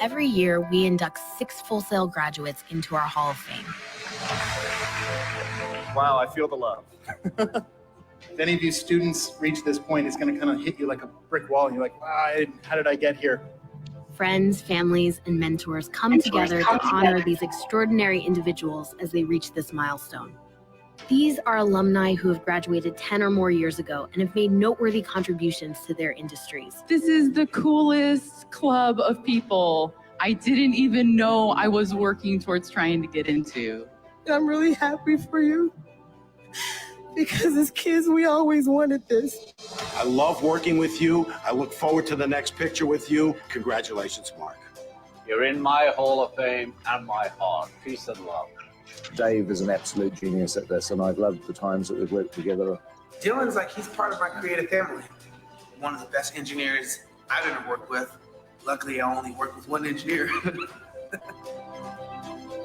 Every year, we induct 6 Full Sail graduates into our Hall of Fame. Wow, I feel the love. If any of you students reach this point, it's going to kind of hit you like a brick wall. And you're like, wow, how did I get here? Friends, families, and mentors come together to honor these extraordinary individuals as they reach this milestone. These are alumni who have graduated 10 or more years ago and have made noteworthy contributions to their industries. This is the coolest club of people I didn't even know I was working towards trying to get into. I'm really happy for you because as kids, we always wanted this. I love working with you. I look forward to the next picture with you. Congratulations, Mark. You're in my Hall of Fame and my heart. Peace and love. Dave is an absolute genius at this, and I've loved the times that we've worked together. Dylan's like, he's part of my creative family. One of the best engineers I've ever worked with. Luckily, I only worked with one engineer.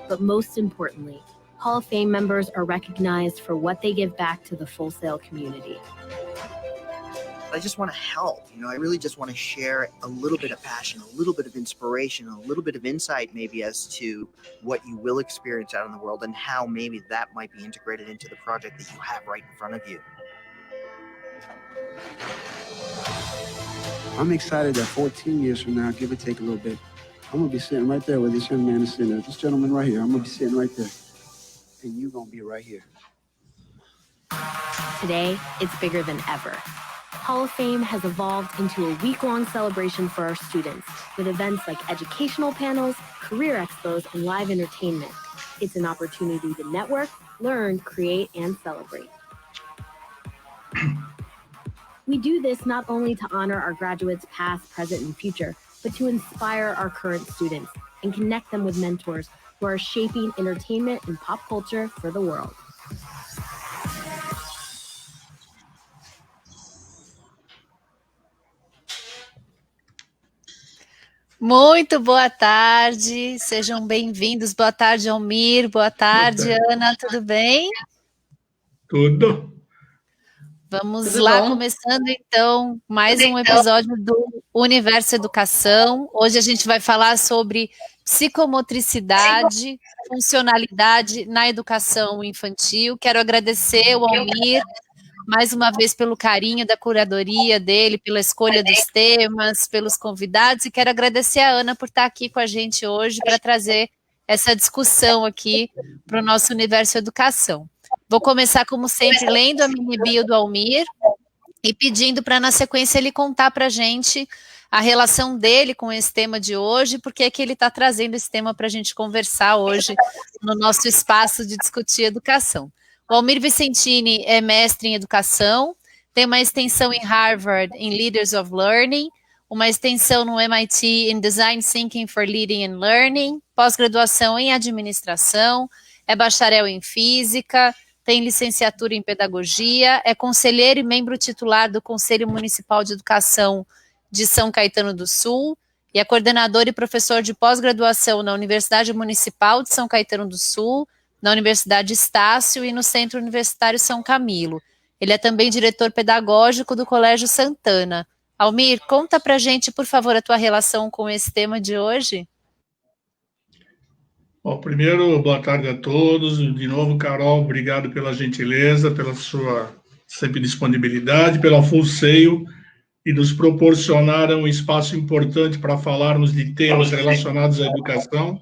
But most importantly, Hall of Fame members are recognized for what they give back to the Full Sail community. I just want to help. I really just want to share a little bit of passion, a little bit of inspiration, a little bit of insight maybe as to what you will experience out in the world and how maybe that might be integrated into the project that you have right in front of you. I'm excited that 14 years from now, give or take a little bit, I'm going to be sitting right there where this young man is sitting there. This gentleman right here, I'm going to be sitting right there. And you're going to be right here. Today, it's bigger than ever. Hall of Fame has evolved into a week-long celebration for our students, with events like educational panels, career expos, and live entertainment. It's an opportunity to network, learn, create, and celebrate. We do this not only to honor our graduates past, present, and future, but to inspire our current students and connect them with mentors who are shaping entertainment and pop culture for the world. Muito boa tarde, sejam bem-vindos. Boa tarde, Almir. Boa tarde, Ana. Tudo bem? Tudo. Vamos Tudo lá, bom? começando então mais um episódio do Universo Educação. Hoje a gente vai falar sobre psicomotricidade, funcionalidade na educação infantil. Quero agradecer ao Almir mais uma vez pelo carinho da curadoria dele, pela escolha dos temas, pelos convidados, e quero agradecer a Ana por estar aqui com a gente hoje para trazer essa discussão aqui para o nosso Universo Educação. Vou começar, como sempre, lendo a mini bio do Almir e pedindo para, na sequência, ele contar para a gente a relação dele com esse tema de hoje, porque é que ele está trazendo esse tema para a gente conversar hoje no nosso espaço de discutir educação. O Almir Vicentini é mestre em educação, tem uma extensão em Harvard em Leaders of Learning, uma extensão no MIT em Design Thinking for Leading and Learning, pós-graduação em administração, é bacharel em física, tem licenciatura em pedagogia, é conselheiro e membro titular do Conselho Municipal de Educação de São Caetano do Sul, e é coordenador e professor de pós-graduação na Universidade Municipal de São Caetano do Sul, na Universidade Estácio e no Centro Universitário São Camilo. Ele é também diretor pedagógico do Colégio Santana. Almir, conta pra gente, por favor, a tua relação com esse tema de hoje. Bom, primeiro, boa tarde a todos. De novo, Carol, obrigado pela gentileza, pela sua sempre disponibilidade, pelo Full-Sail, e nos proporcionaram um espaço importante para falarmos de temas relacionados à educação.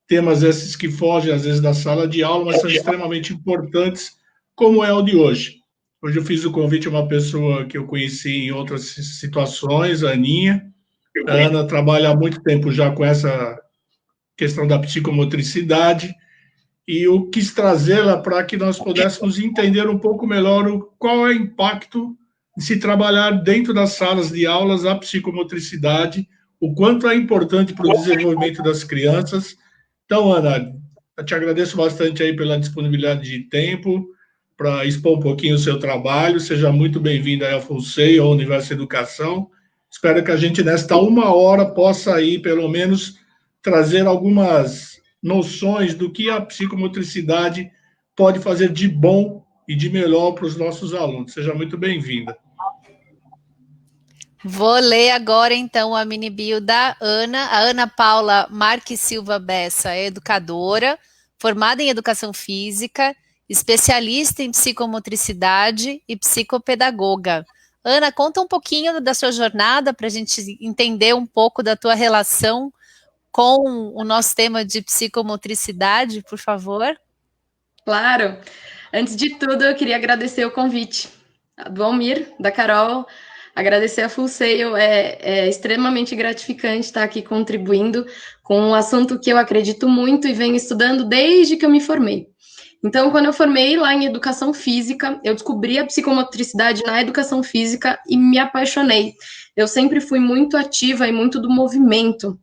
Temas esses que fogem, às vezes, da sala de aula, mas são extremamente importantes, como é o de hoje. Hoje eu fiz o convite a uma pessoa que eu conheci em outras situações, a Aninha. A Ana trabalha há muito tempo já com essa questão da psicomotricidade, e eu quis trazê-la para que nós pudéssemos entender um pouco melhor qual é o impacto de se trabalhar dentro das salas de aulas a psicomotricidade, o quanto é importante para o desenvolvimento das crianças. Então, Ana, eu te agradeço bastante aí pela disponibilidade de tempo para expor um pouquinho o seu trabalho. Seja muito bem-vinda aí ao Full-Sail, ao Universo Educação. Espero que a gente, nesta 1 hora, possa aí, pelo menos, trazer algumas noções do que a psicomotricidade pode fazer de bom e de melhor para os nossos alunos. Seja muito bem-vinda. Vou ler agora, então, a mini bio da Ana. A Ana Paula Marques Silva Bessa é educadora, formada em educação física, especialista em psicomotricidade e psicopedagoga. Ana, conta um pouquinho da sua jornada para a gente entender um pouco da tua relação com o nosso tema de psicomotricidade, por favor. Claro. Antes de tudo, eu queria agradecer o convite do Almir, da Carol, agradecer a Full Sail. É extremamente gratificante estar aqui contribuindo com um assunto que eu acredito muito e venho estudando desde que eu me formei. Então, quando eu formei lá em educação física, eu descobri a psicomotricidade na educação física e me apaixonei. Eu sempre fui muito ativa e muito do movimento.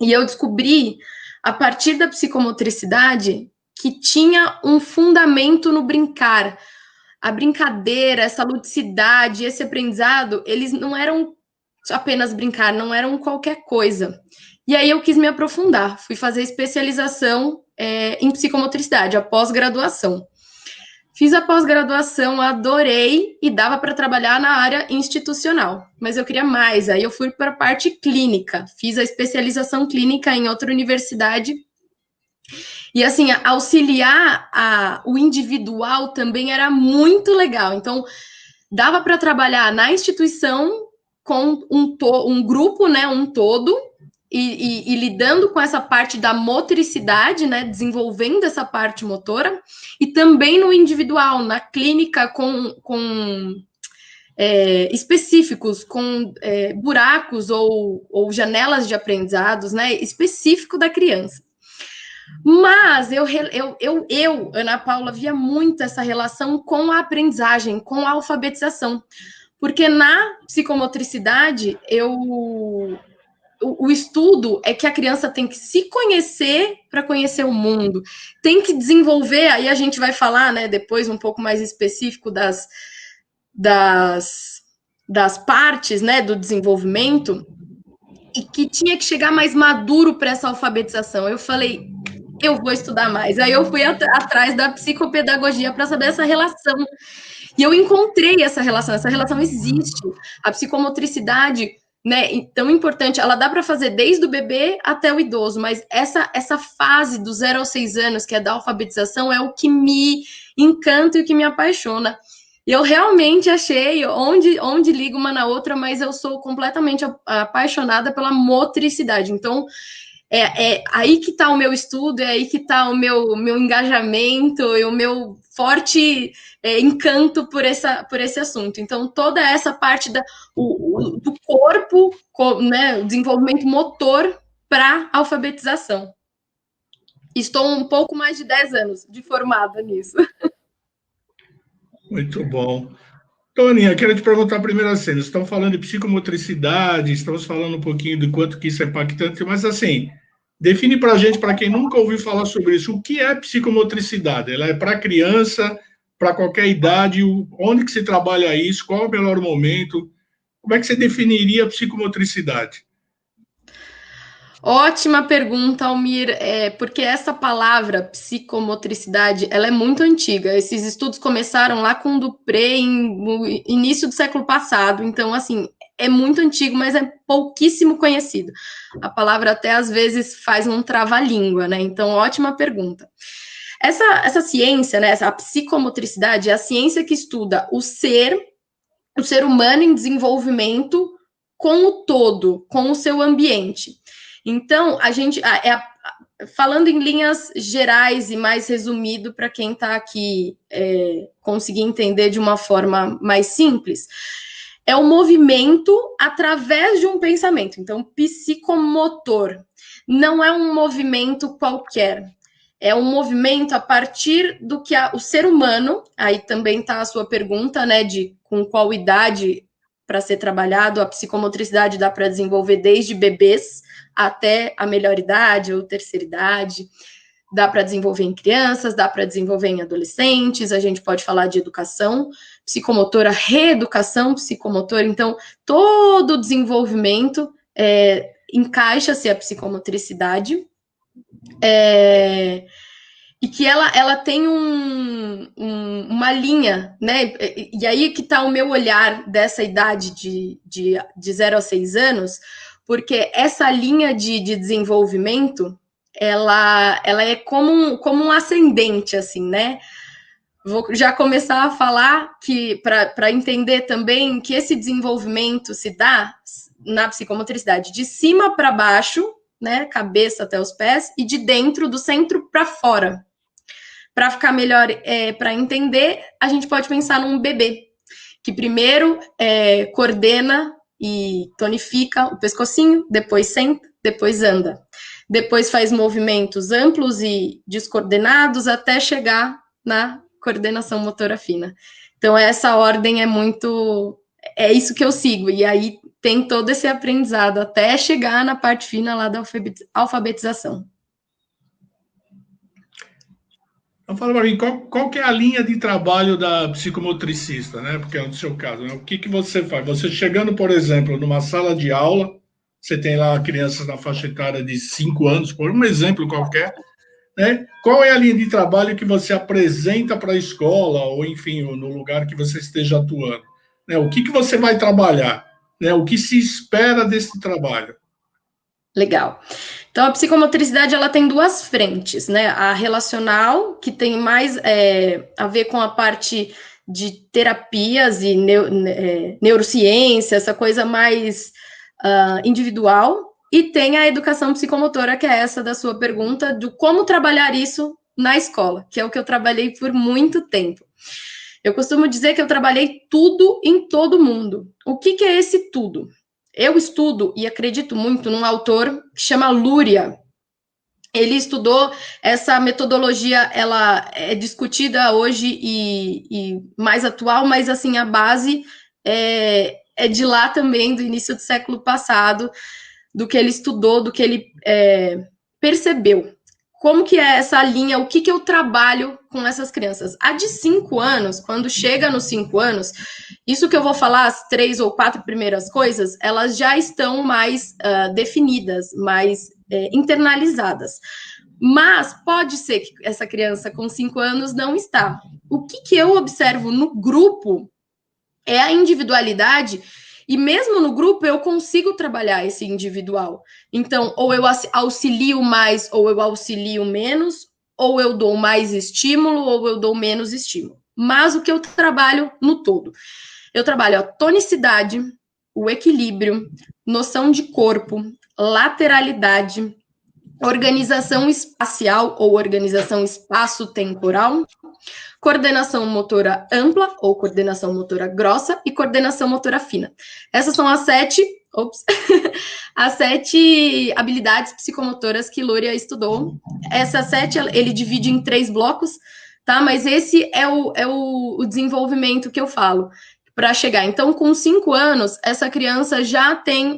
E eu descobri, a partir da psicomotricidade, que tinha um fundamento no brincar. A brincadeira, essa ludicidade, esse aprendizado, eles não eram apenas brincar, não eram qualquer coisa. E aí eu quis me aprofundar, fui fazer especialização em psicomotricidade, a pós-graduação. Fiz a pós-graduação, adorei e dava para trabalhar na área institucional, mas eu queria mais, aí eu fui para a parte clínica, fiz a especialização clínica em outra universidade. E assim, auxiliar o individual também era muito legal. Então, dava para trabalhar na instituição com um grupo, né, um todo, e lidando com essa parte da motricidade, né, desenvolvendo essa parte motora, e também no individual, na clínica, com específicos, com buracos ou janelas de aprendizados, né, específico da criança. Mas eu, Ana Paula, via muito essa relação com a aprendizagem, com a alfabetização, porque na psicomotricidade, o estudo é que a criança tem que se conhecer para conhecer o mundo, tem que desenvolver, aí a gente vai falar, né, depois um pouco mais específico das partes, né, do desenvolvimento, e que tinha que chegar mais maduro para essa alfabetização. Eu falei, eu vou estudar mais. Aí eu fui atrás da psicopedagogia para saber essa relação. E eu encontrei essa relação existe. A psicomotricidade, né, tão importante, ela dá para fazer desde o bebê até o idoso, mas essa fase do 0 aos 6 anos, que é da alfabetização, é o que me encanta e o que me apaixona. E eu realmente achei onde liga uma na outra, mas eu sou completamente apaixonada pela motricidade. Então, é aí que está o meu estudo, é aí que está o meu engajamento e o meu forte encanto por esse assunto. Então, toda essa parte do corpo, né, o desenvolvimento motor para alfabetização. Estou um pouco mais de 10 anos de formada nisso. Muito bom. Toninha, quero te perguntar primeiro assim, nós estamos falando de psicomotricidade, estamos falando um pouquinho do quanto que isso é impactante, mas assim, define para a gente, para quem nunca ouviu falar sobre isso, o que é psicomotricidade? Ela é para criança, para qualquer idade, onde que se trabalha isso, qual é o melhor momento? Como é que você definiria a psicomotricidade? Ótima pergunta, Almir, porque essa palavra psicomotricidade, ela é muito antiga. Esses estudos começaram lá com Dupré no início do século passado, então, assim, é muito antigo, mas é pouquíssimo conhecido. A palavra até, às vezes, faz um trava-língua, né? Então, ótima pergunta. Essa ciência, né, a psicomotricidade, é a ciência que estuda o ser humano em desenvolvimento com o todo, com o seu ambiente. Então, a gente, falando em linhas gerais e mais resumido para quem está aqui conseguir entender de uma forma mais simples, é o movimento através de um pensamento. Então, psicomotor não é um movimento qualquer, é um movimento a partir do que o ser humano, aí também está a sua pergunta, né, de com qual idade para ser trabalhado, a psicomotricidade dá para desenvolver desde bebês até a melhor idade ou terceira idade, dá para desenvolver em crianças, dá para desenvolver em adolescentes, a gente pode falar de educação psicomotora, reeducação psicomotora, então todo o desenvolvimento encaixa-se a psicomotricidade, e que ela tem uma linha, né? E aí que está o meu olhar dessa idade de 0 a 6 anos, porque essa linha de desenvolvimento, ela é como um ascendente, assim, né? Vou já começar a falar que para entender também que esse desenvolvimento se dá na psicomotricidade de cima para baixo, né, cabeça até os pés, e de dentro, do centro para fora. Para ficar melhor, para entender, a gente pode pensar num bebê, que primeiro coordena e tonifica o pescocinho, depois senta, depois anda. Depois faz movimentos amplos e descoordenados até chegar na coordenação motora fina. Então, essa ordem é isso que eu sigo, e aí tem todo esse aprendizado até chegar na parte fina lá da alfabetização. Então, fala para mim, qual que é a linha de trabalho da psicomotricista, né? Porque é o seu caso, né? O que você faz? Você chegando, por exemplo, numa sala de aula, você tem lá crianças na faixa etária de 5 anos, por um exemplo qualquer, né? Qual é a linha de trabalho que você apresenta para a escola, ou enfim, no lugar que você esteja atuando? Né? O que você vai trabalhar? Né? O que se espera desse trabalho? Legal. Então, a psicomotricidade, ela tem duas frentes, né? A relacional, que tem mais a ver com a parte de terapias e neurociência, essa coisa mais individual, e tem a educação psicomotora, que é essa da sua pergunta, de como trabalhar isso na escola, que é o que eu trabalhei por muito tempo. Eu costumo dizer que eu trabalhei tudo em todo mundo. O que é esse tudo? Eu estudo e acredito muito num autor que chama Luria. Ele estudou essa metodologia, ela é discutida hoje e mais atual, mas assim, a base é de lá também, do início do século passado, do que ele estudou, do que ele percebeu. Como que é essa linha, o que eu trabalho com essas crianças? A de 5 anos, quando chega nos 5 anos, isso que eu vou falar, as 3 ou 4 primeiras coisas, elas já estão mais definidas, mais internalizadas. Mas pode ser que essa criança com 5 anos não está. O que eu observo no grupo é a individualidade. E mesmo no grupo, eu consigo trabalhar esse individual. Então, ou eu auxilio mais, ou eu auxilio menos, ou eu dou mais estímulo, ou eu dou menos estímulo. Mas o que eu trabalho no todo? Eu trabalho a tonicidade, o equilíbrio, noção de corpo, lateralidade, organização espacial ou organização espaço-temporal, coordenação motora ampla ou coordenação motora grossa e coordenação motora fina. Essas são as 7 habilidades psicomotoras que Luria estudou. Essas 7 ele divide em 3 blocos, tá? Mas esse é o desenvolvimento que eu falo para chegar. Então, com 5 anos, essa criança já tem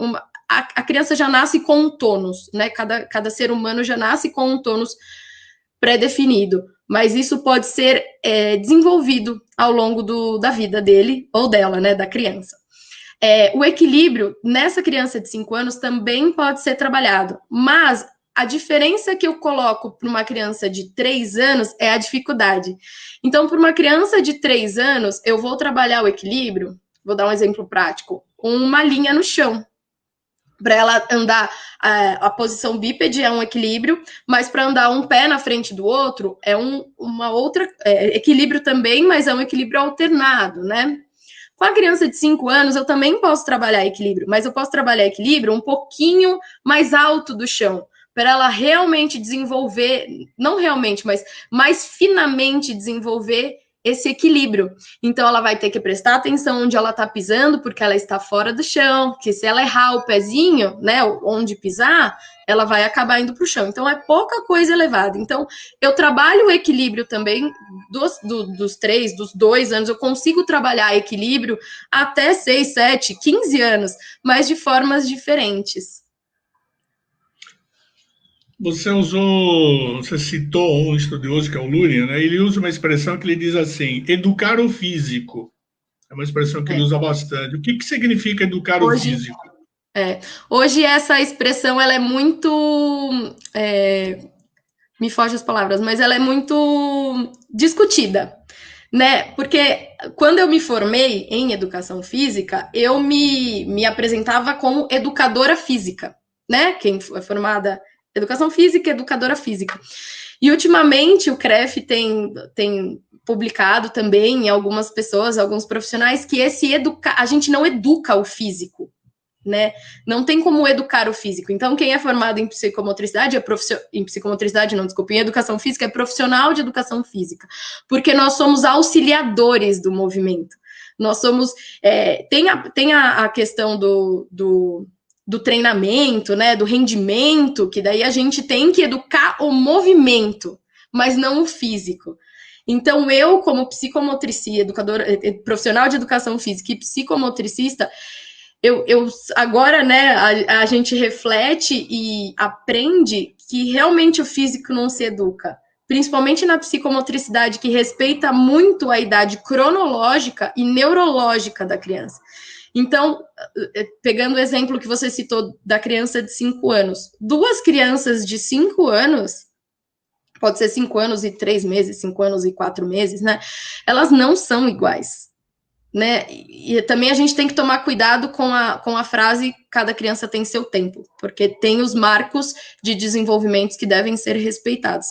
a criança já nasce com um tônus, né? Cada ser humano já nasce com um tônus pré-definido, mas isso pode ser desenvolvido ao longo da vida dele ou dela, né, da criança. O equilíbrio nessa criança de 5 anos também pode ser trabalhado, mas a diferença que eu coloco para uma criança de 3 anos é a dificuldade. Então, para uma criança de 3 anos, eu vou trabalhar o equilíbrio, vou dar um exemplo prático, uma linha no chão. Para ela andar, a posição bípede é um equilíbrio, mas para andar um pé na frente do outro é uma outra equilíbrio também, mas é um equilíbrio alternado, né? Com a criança de 5 anos, eu também posso trabalhar equilíbrio, mas eu posso trabalhar equilíbrio um pouquinho mais alto do chão, para ela realmente desenvolver, não realmente, mas mais finamente desenvolver esse equilíbrio. Então, ela vai ter que prestar atenção onde ela está pisando, porque ela está fora do chão, porque se ela errar o pezinho, né, onde pisar, ela vai acabar indo para o chão. Então, é pouca coisa elevada. Então, eu trabalho o equilíbrio também dos 3, dos 2 anos, eu consigo trabalhar equilíbrio até 6, 7, 15 anos, mas de formas diferentes. Você citou um estudioso que é o Luria, né? Ele usa uma expressão que ele diz assim, educar o físico. É uma expressão que ele usa bastante. O que significa educar o físico? Hoje essa expressão ela é muito me foge as palavras, mas ela é muito discutida, né? Porque quando eu me formei em educação física, eu me apresentava como educadora física, né? Quem é formada em educação física, educadora física. E ultimamente o CREF tem publicado também em algumas pessoas, alguns profissionais, que a gente não educa o físico, né? Não tem como educar o físico. Então, quem é formado em psicomotricidade, em educação física, é profissional de educação física, porque nós somos auxiliadores do movimento. Nós somos... tem a questão do treinamento, né, do rendimento, que daí a gente tem que educar o movimento, mas não o físico. Então, eu, como psicomotricista, educadora, profissional de educação física e psicomotricista, eu agora, né, a gente reflete e aprende que realmente o físico não se educa, principalmente na psicomotricidade, que respeita muito a idade cronológica e neurológica da criança. Então, pegando o exemplo que você citou da criança de 5 anos, 2 crianças de 5 anos, pode ser 5 anos e 3 meses, 5 anos e 4 meses, né? Elas não são iguais, né? E também a gente tem que tomar cuidado com a frase cada criança tem seu tempo, porque tem os marcos de desenvolvimento que devem ser respeitados.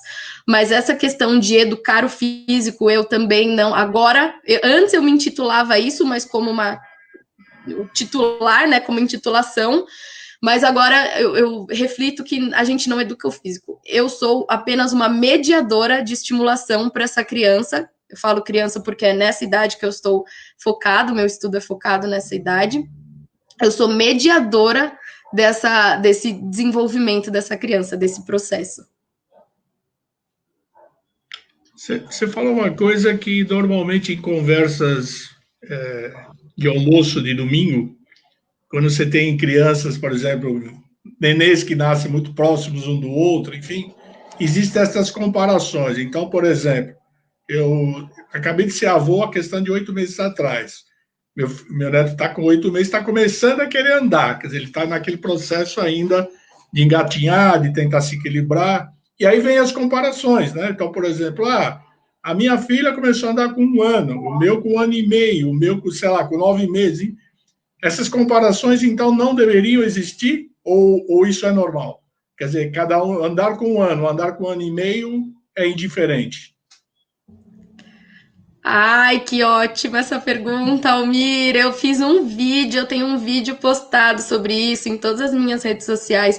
Mas essa questão de educar o físico, eu também não... Agora, antes eu me intitulava isso, mas como o titular, né, como intitulação, mas agora eu reflito que a gente não educa o físico. Eu sou apenas uma mediadora de estimulação para essa criança. Eu falo criança porque é nessa idade que eu estou focado, meu estudo é focado nessa idade. Eu sou mediadora desse desenvolvimento dessa criança, desse processo. Você falou uma coisa que normalmente em conversas de almoço de domingo, quando você tem crianças, por exemplo, nenês que nascem muito próximos um do outro, enfim, existem essas comparações. Então, por exemplo, eu acabei de ser avô a questão de 8 meses atrás. Meu neto está com 8 meses, está começando a querer andar, quer dizer, ele está naquele processo ainda de engatinhar, de tentar se equilibrar, e aí vem as comparações, né? Então, por exemplo, a minha filha começou a andar com 1 ano, o meu com 1 ano e meio, o meu com, sei lá, com 9 meses. Hein? Essas comparações, então, não deveriam existir ou isso é normal? Quer dizer, cada um andar com 1 ano, andar com 1 ano e meio é indiferente. Ai, que ótima essa pergunta, Almir. Eu tenho um vídeo postado sobre isso em todas as minhas redes sociais,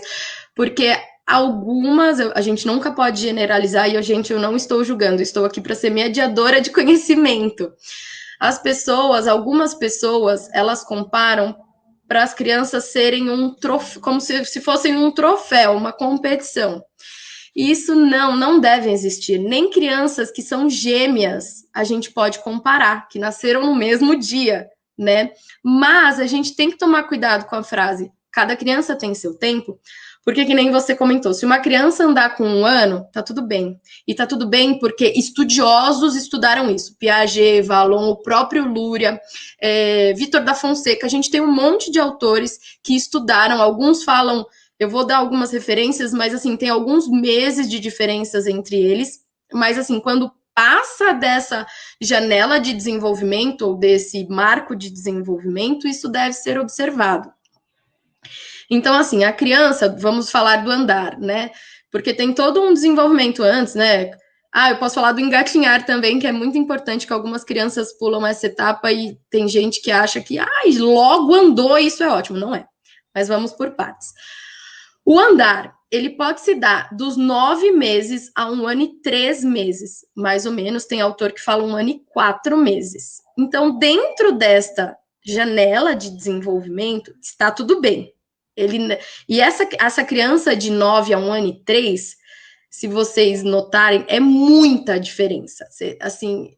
porque a gente nunca pode generalizar e, eu não estou julgando, estou aqui para ser mediadora de conhecimento. Algumas pessoas, elas comparam para as crianças serem um troféu, como se fossem um troféu, uma competição. E isso não deve existir. Nem crianças que são gêmeas a gente pode comparar, que nasceram no mesmo dia, né? Mas a gente tem que tomar cuidado com a frase, cada criança tem seu tempo, porque que nem você comentou, se uma criança andar com 1 ano, tá tudo bem. E tá tudo bem porque estudiosos estudaram isso. Piaget, Vallon, o próprio Luria, Vitor da Fonseca, a gente tem um monte de autores que estudaram, alguns falam, eu vou dar algumas referências, mas assim, tem alguns meses de diferenças entre eles, mas assim, quando passa dessa janela de desenvolvimento, ou desse marco de desenvolvimento, isso deve ser observado. Então, assim, a criança, vamos falar do andar, né? Porque tem todo um desenvolvimento antes, né? Eu posso falar do engatinhar também, que é muito importante, que algumas crianças pulam essa etapa e tem gente que acha que, logo andou, isso é ótimo. Não é. Mas vamos por partes. O andar, ele pode se dar dos 9 meses a 1 ano e 3 meses, mais ou menos. Tem autor que fala 1 ano e 4 meses. Então, dentro desta janela de desenvolvimento, está tudo bem. E essa criança de 9 a 1 ano e 3, se vocês notarem, é muita diferença. Assim,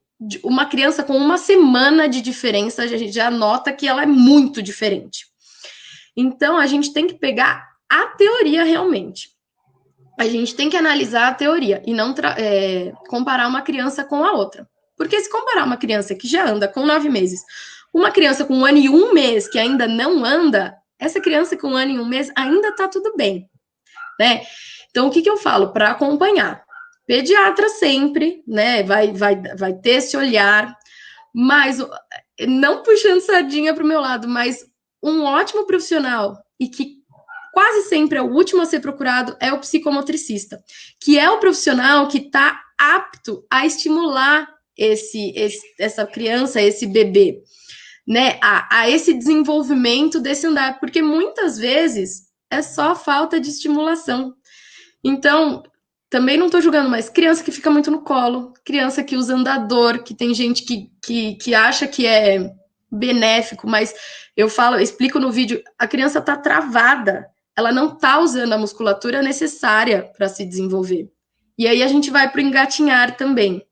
uma criança com 1 semana de diferença, a gente já nota que ela é muito diferente. Então, a gente tem que pegar a teoria realmente. A gente tem que analisar a teoria e não comparar uma criança com a outra. Porque se comparar uma criança que já anda com 9 meses, uma criança com 1 ano e 1 mês que ainda não anda, essa criança com 1 ano e 1 mês ainda tá tudo bem, né? Então, o que eu falo? Para acompanhar. Pediatra sempre, né? Vai ter esse olhar, mas não puxando sardinha para o meu lado, mas um ótimo profissional e que quase sempre é o último a ser procurado é o psicomotricista, que é o profissional que está apto a estimular essa criança, esse bebê, né, a esse desenvolvimento desse andar, porque muitas vezes é só falta de estimulação. Então, também não estou julgando, mas criança que fica muito no colo, criança que usa andador, que tem gente que acha que é benéfico, mas eu explico no vídeo, a criança está travada, ela não está usando a musculatura necessária para se desenvolver. E aí a gente vai para o engatinhar também.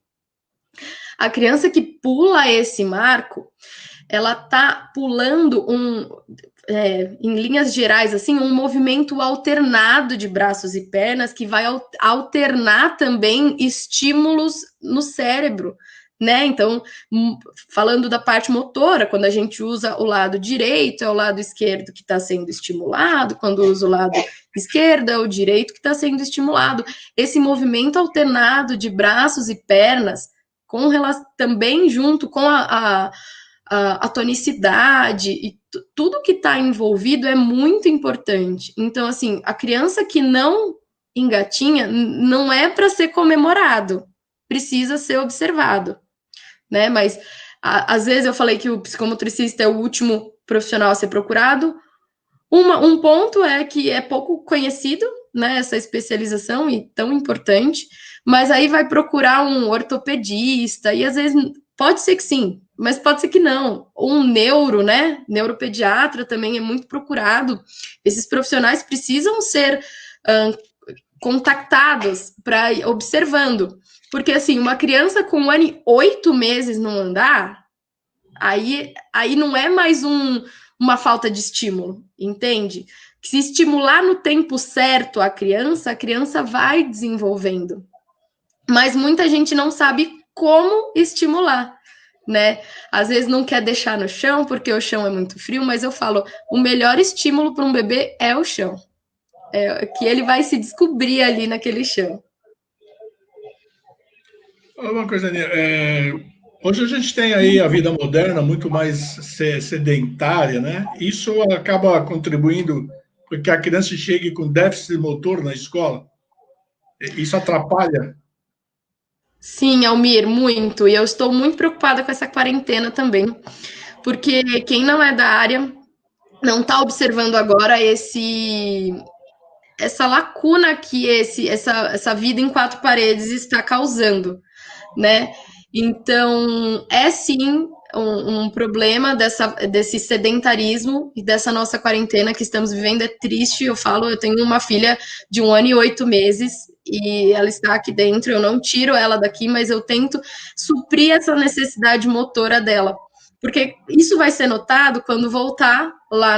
A criança que pula esse marco, ela está pulando em linhas gerais, assim, um movimento alternado de braços e pernas que vai alternar também estímulos no cérebro, né? Então, falando da parte motora, quando a gente usa o lado direito, é o lado esquerdo que está sendo estimulado, quando usa o lado esquerdo, é o direito que está sendo estimulado. Esse movimento alternado de braços e pernas, também junto com a tonicidade e tudo que está envolvido é muito importante. Então, assim, a criança que não engatinha não é para ser comemorado, precisa ser observado, né? Mas, às vezes, eu falei que o psicomotricista é o último profissional a ser procurado. Um ponto é que é pouco conhecido, né, essa especialização e tão importante, mas aí vai procurar um ortopedista, e às vezes pode ser que sim, mas pode ser que não. Um né? Neuropediatra também é muito procurado. Esses profissionais precisam ser contactados para ir observando. Porque, assim, uma criança com 1 ano e 8 meses não andar, aí não é mais uma falta de estímulo, entende? Se estimular no tempo certo a criança vai desenvolvendo. Mas muita gente não sabe como estimular, né? Às vezes não quer deixar no chão, porque o chão é muito frio, mas eu falo, o melhor estímulo para um bebê é o chão. É que ele vai se descobrir ali naquele chão. Uma coisa, hoje a gente tem aí a vida moderna muito mais sedentária, né? Isso acaba contribuindo para que a criança chegue com déficit motor na escola. Isso atrapalha. Sim, Almir, muito. E eu estou muito preocupada com essa quarentena também, porque quem não é da área não está observando agora essa lacuna que essa vida em 4 paredes está causando, né? Então, é sim um problema desse sedentarismo e dessa nossa quarentena que estamos vivendo. É triste, eu tenho uma filha de 1 ano e 8 meses e ela está aqui dentro, eu não tiro ela daqui, mas eu tento suprir essa necessidade motora dela, porque isso vai ser notado quando voltar lá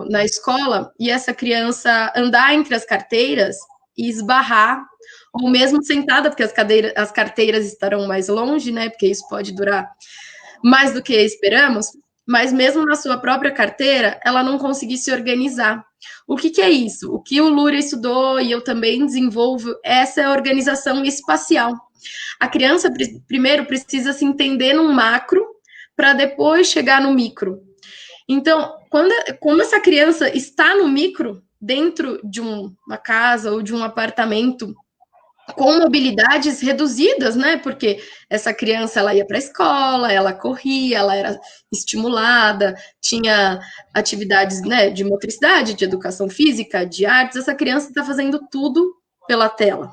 na escola e essa criança andar entre as carteiras e esbarrar, ou mesmo sentada, porque as carteiras estarão mais longe, né, porque isso pode durar mais do que esperamos, mas mesmo na sua própria carteira, ela não conseguir se organizar. O que é isso? O que o Lúria estudou e eu também desenvolvo, essa é a organização espacial. A criança, primeiro, precisa se entender num macro, para depois chegar no micro. Então, como essa criança está no micro, dentro de uma casa ou de um apartamento, com mobilidades reduzidas, né? Porque essa criança, ela ia para a escola, ela corria, ela era estimulada, tinha atividades, né, de motricidade, de educação física, de artes. Essa criança está fazendo tudo pela tela.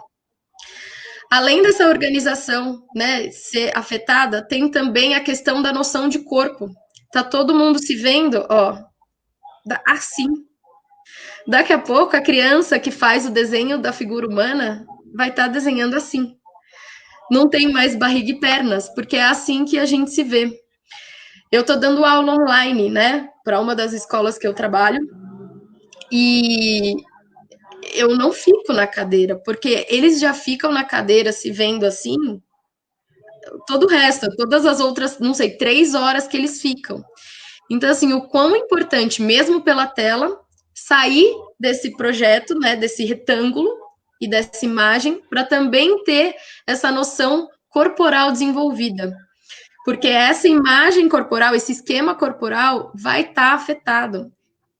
Além dessa organização, né, ser afetada, tem também a questão da noção de corpo. Tá todo mundo se vendo, ó, assim. Daqui a pouco, a criança que faz o desenho da figura humana vai estar desenhando assim. Não tem mais barriga e pernas, porque é assim que a gente se vê. Eu tô dando aula online, né, para uma das escolas que eu trabalho, e eu não fico na cadeira, porque eles já ficam na cadeira se vendo assim, todo o resto, todas as outras, não sei, 3 horas que eles ficam. Então, assim, o quão importante, mesmo pela tela, sair desse projeto, né, desse retângulo, e dessa imagem, para também ter essa noção corporal desenvolvida. Porque essa imagem corporal, esse esquema corporal vai estar afetado.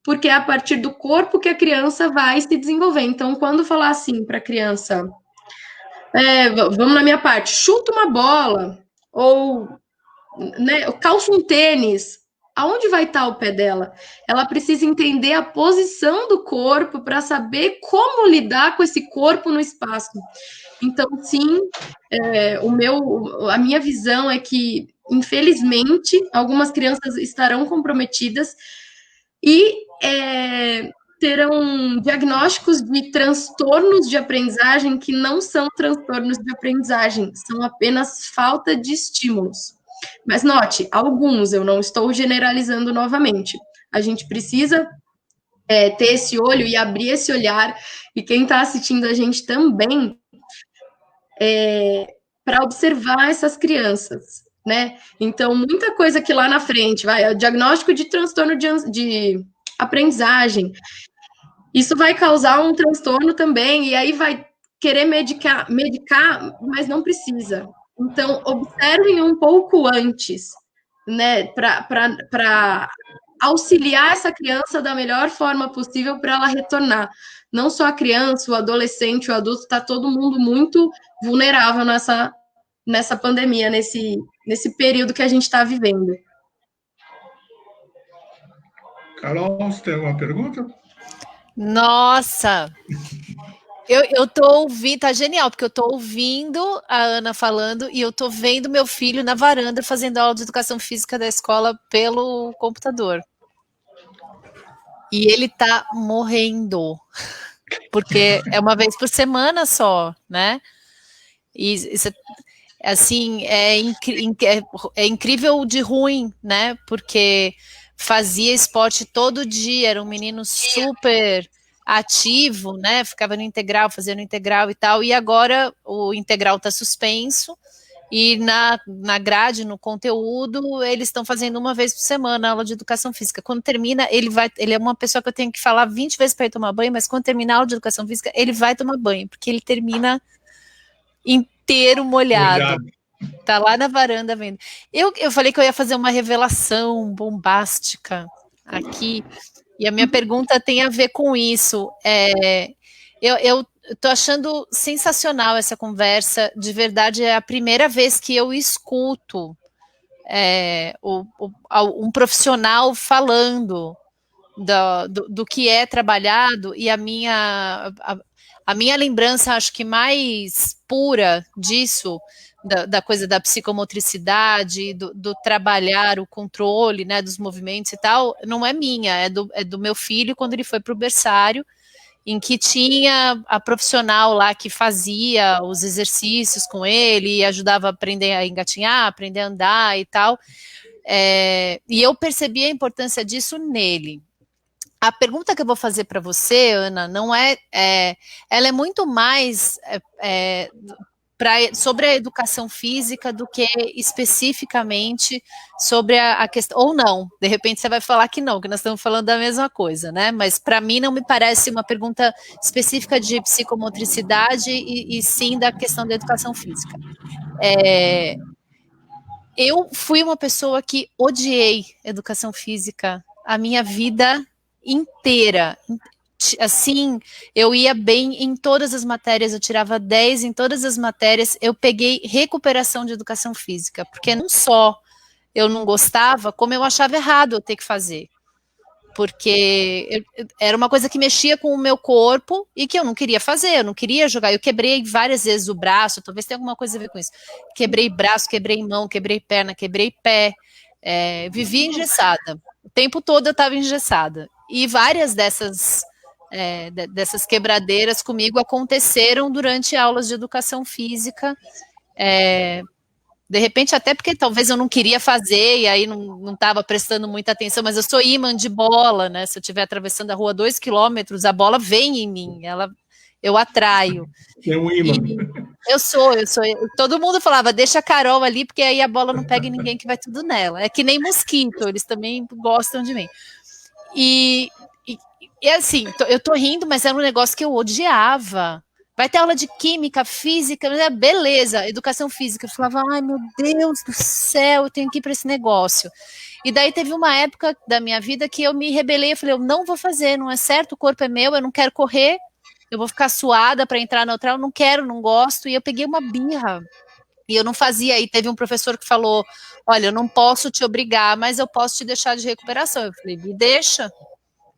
Porque é a partir do corpo que a criança vai se desenvolver. Então, quando falar assim para a criança, vamos na minha parte, chuta uma bola, ou né, calça um tênis, aonde vai estar o pé dela? Ela precisa entender a posição do corpo para saber como lidar com esse corpo no espaço. Então, sim, a minha visão é que, infelizmente, algumas crianças estarão comprometidas e terão diagnósticos de transtornos de aprendizagem que não são transtornos de aprendizagem, são apenas falta de estímulos. Mas note, alguns, eu não estou generalizando novamente. A gente precisa ter esse olho e abrir esse olhar, e quem está assistindo a gente também, para observar essas crianças, né? Então, muita coisa que lá na frente, o diagnóstico de transtorno de aprendizagem, isso vai causar um transtorno também, e aí vai querer medicar, mas não precisa. Então, observem um pouco antes, né, para auxiliar essa criança da melhor forma possível para ela retornar. Não só a criança, o adolescente, o adulto, está todo mundo muito vulnerável nessa pandemia, nesse período que a gente está vivendo. Carol, você tem alguma pergunta? Nossa! Eu tô ouvindo, tá genial, porque eu tô ouvindo a Ana falando e eu tô vendo meu filho na varanda fazendo aula de educação física da escola pelo computador. E ele tá morrendo, porque é uma vez por semana só, né? E isso, assim, é incrível de ruim, né? Porque fazia esporte todo dia, era um menino super ativo, né? Ficava no integral, fazia no integral e tal, e agora o integral está suspenso, e na grade, no conteúdo, eles estão fazendo uma vez por semana aula de educação física. Quando termina, ele é uma pessoa que eu tenho que falar 20 vezes para ir tomar banho, mas quando terminar a aula de educação física, ele vai tomar banho, porque ele termina inteiro molhado. Tá lá na varanda vendo. Eu falei que eu ia fazer uma revelação bombástica aqui, e a minha pergunta tem a ver com isso. Eu tô achando sensacional essa conversa, de verdade, é a primeira vez que eu escuto um profissional falando do que é trabalhado, e a minha lembrança, acho que mais pura disso, da coisa da psicomotricidade, do trabalhar o controle, né, dos movimentos e tal, não é minha, é do meu filho, quando ele foi para o berçário, em que tinha a profissional lá que fazia os exercícios com ele, e ajudava a aprender a engatinhar, aprender a andar e tal, e eu percebi a importância disso nele. A pergunta que eu vou fazer para você, Ana, não ela é muito mais sobre a educação física do que especificamente sobre a questão, ou não, de repente você vai falar que não, que nós estamos falando da mesma coisa, né? Mas para mim não me parece uma pergunta específica de psicomotricidade, e sim da questão da educação física. Eu fui uma pessoa que odiei educação física a minha vida inteira. Assim, eu ia bem em todas as matérias, eu tirava 10 em todas as matérias, eu peguei recuperação de educação física, porque não só eu não gostava, como eu achava errado eu ter que fazer, porque era uma coisa que mexia com o meu corpo e que eu não queria fazer, eu não queria jogar. Eu quebrei várias vezes o braço, talvez tenha alguma coisa a ver com isso, quebrei braço, quebrei mão, quebrei perna, quebrei pé, vivia engessada, o tempo todo eu estava engessada, e várias dessas quebradeiras comigo aconteceram durante aulas de educação física, de repente até porque talvez eu não queria fazer, e aí não estava prestando muita atenção, mas eu sou imã de bola, né? Se eu estiver atravessando a rua 2 quilômetros, a bola vem em mim, eu atraio. É um imã. Eu sou, todo mundo falava, deixa a Carol ali, porque aí a bola não pega em ninguém, que vai tudo nela. É que nem mosquito, eles também gostam de mim. E assim, eu tô rindo, mas era um negócio que eu odiava. vai ter aula de química, física, beleza, educação física. Eu falava, ai meu Deus do céu, eu tenho que ir para esse negócio. E daí teve uma época da minha vida que eu me rebelei, eu falei, eu não vou fazer, não é certo, o corpo é meu, eu não quero correr, eu vou ficar suada para entrar na outra, eu não quero, não gosto, e eu peguei uma birra. E eu não fazia, e teve um professor que falou, olha, eu não posso te obrigar, mas eu posso te deixar de recuperação. Eu falei, me deixa.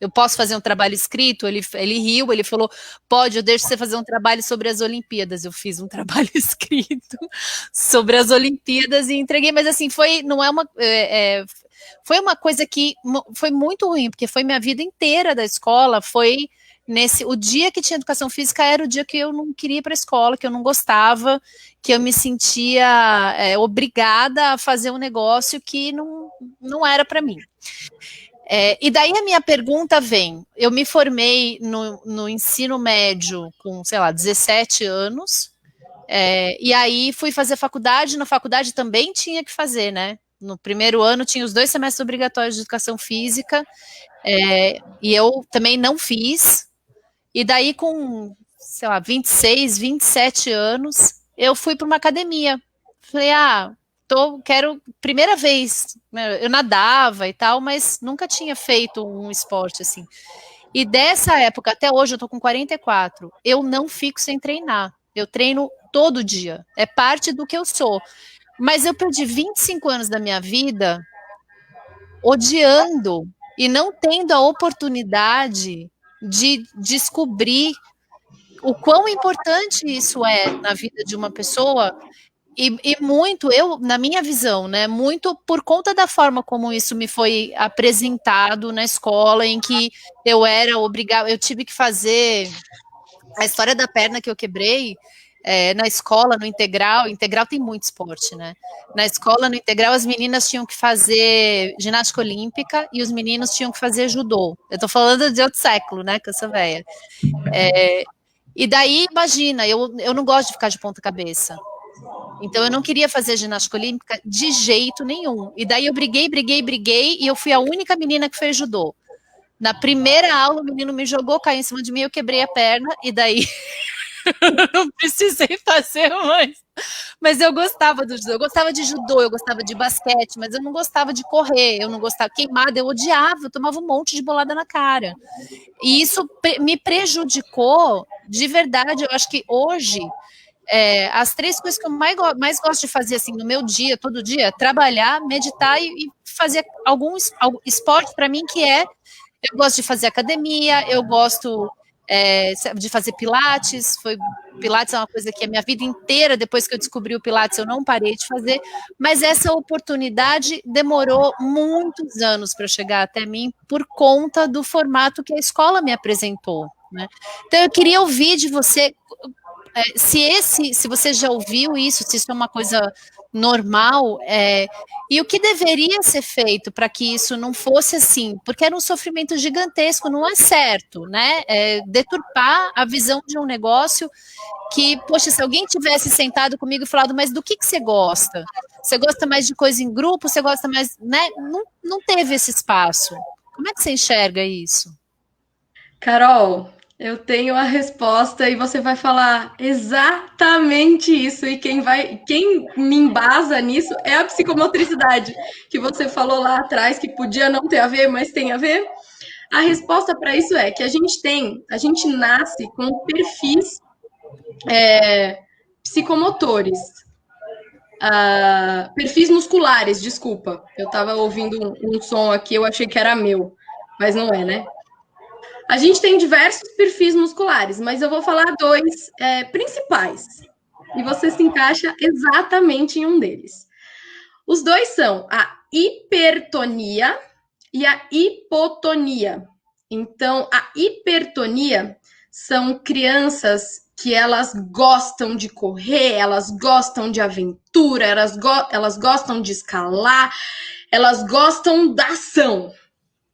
Eu posso fazer um trabalho escrito? Ele riu, ele falou, pode, eu deixo você fazer um trabalho sobre as Olimpíadas. Eu fiz um trabalho escrito sobre as Olimpíadas e entreguei, mas assim, foi uma coisa que foi muito ruim, porque foi minha vida inteira da escola, foi o dia que tinha educação física era o dia que eu não queria ir para a escola, que eu não gostava, que eu me sentia obrigada a fazer um negócio que não era para mim. E daí a minha pergunta vem, eu me formei no ensino médio com, sei lá, 17 anos, e aí fui fazer faculdade, na faculdade também tinha que fazer, né? No primeiro ano tinha os 2 semestres obrigatórios de educação física, e eu também não fiz, e daí com, sei lá, 26, 27 anos, eu fui para uma academia, falei, primeira vez, eu nadava e tal, mas nunca tinha feito um esporte assim. E dessa época até hoje, eu tô com 44, eu não fico sem treinar. Eu treino todo dia, é parte do que eu sou. Mas eu perdi 25 anos da minha vida odiando e não tendo a oportunidade de descobrir o quão importante isso é na vida de uma pessoa. E muito, na minha visão, né, muito por conta da forma como isso me foi apresentado na escola, em que eu era obrigada, eu tive que fazer a história da perna que eu quebrei na escola, no integral tem muito esporte, né? Na escola, no integral, as meninas tinham que fazer ginástica olímpica e os meninos tinham que fazer judô. Eu tô falando de outro século, né, que eu sou velha. E daí, imagina, eu não gosto de ficar de ponta cabeça. Então, eu não queria fazer ginástica olímpica de jeito nenhum. E daí eu briguei, e eu fui a única menina que fez judô. Na primeira aula, o menino me jogou, caiu em cima de mim, eu quebrei a perna, e daí eu precisei fazer mais. Mas eu gostava do judô, eu gostava de judô, eu gostava de basquete, mas eu não gostava de correr, eu não gostava queimada, eu odiava, eu tomava um monte de bolada na cara. E isso me prejudicou, de verdade, eu acho que hoje... as 3 coisas que eu mais gosto de fazer assim no meu dia, todo dia, trabalhar, meditar e fazer algum esporte para mim, que eu gosto de fazer academia, eu gosto de fazer pilates. Pilates é uma coisa que a minha vida inteira, depois que eu descobri o pilates, eu não parei de fazer, mas essa oportunidade demorou muitos anos para chegar até mim, por conta do formato que a escola me apresentou, né? Então eu queria ouvir de você, se você já ouviu isso, se isso é uma coisa normal, e o que deveria ser feito para que isso não fosse assim, porque era um sofrimento gigantesco, não é certo, né? Deturpar a visão de um negócio que, poxa, se alguém tivesse sentado comigo e falado, mas do que você gosta? Você gosta mais de coisa em grupo? Você gosta mais, né? Não teve esse espaço. Como é que você enxerga isso? Carol, eu tenho a resposta e você vai falar exatamente isso. E quem me embasa nisso é a psicomotricidade, que você falou lá atrás, que podia não ter a ver, mas tem a ver. A resposta para isso é que a gente nasce com perfis psicomotores, perfis musculares, desculpa. Eu estava ouvindo um som aqui, eu achei que era meu, mas não é, né? A gente tem diversos perfis musculares, mas eu vou falar 2 principais. E você se encaixa exatamente em um deles. Os 2 são a hipertonia e a hipotonia. Então, a hipertonia são crianças que elas gostam de correr, elas gostam de aventura, elas gostam de escalar, elas gostam da ação,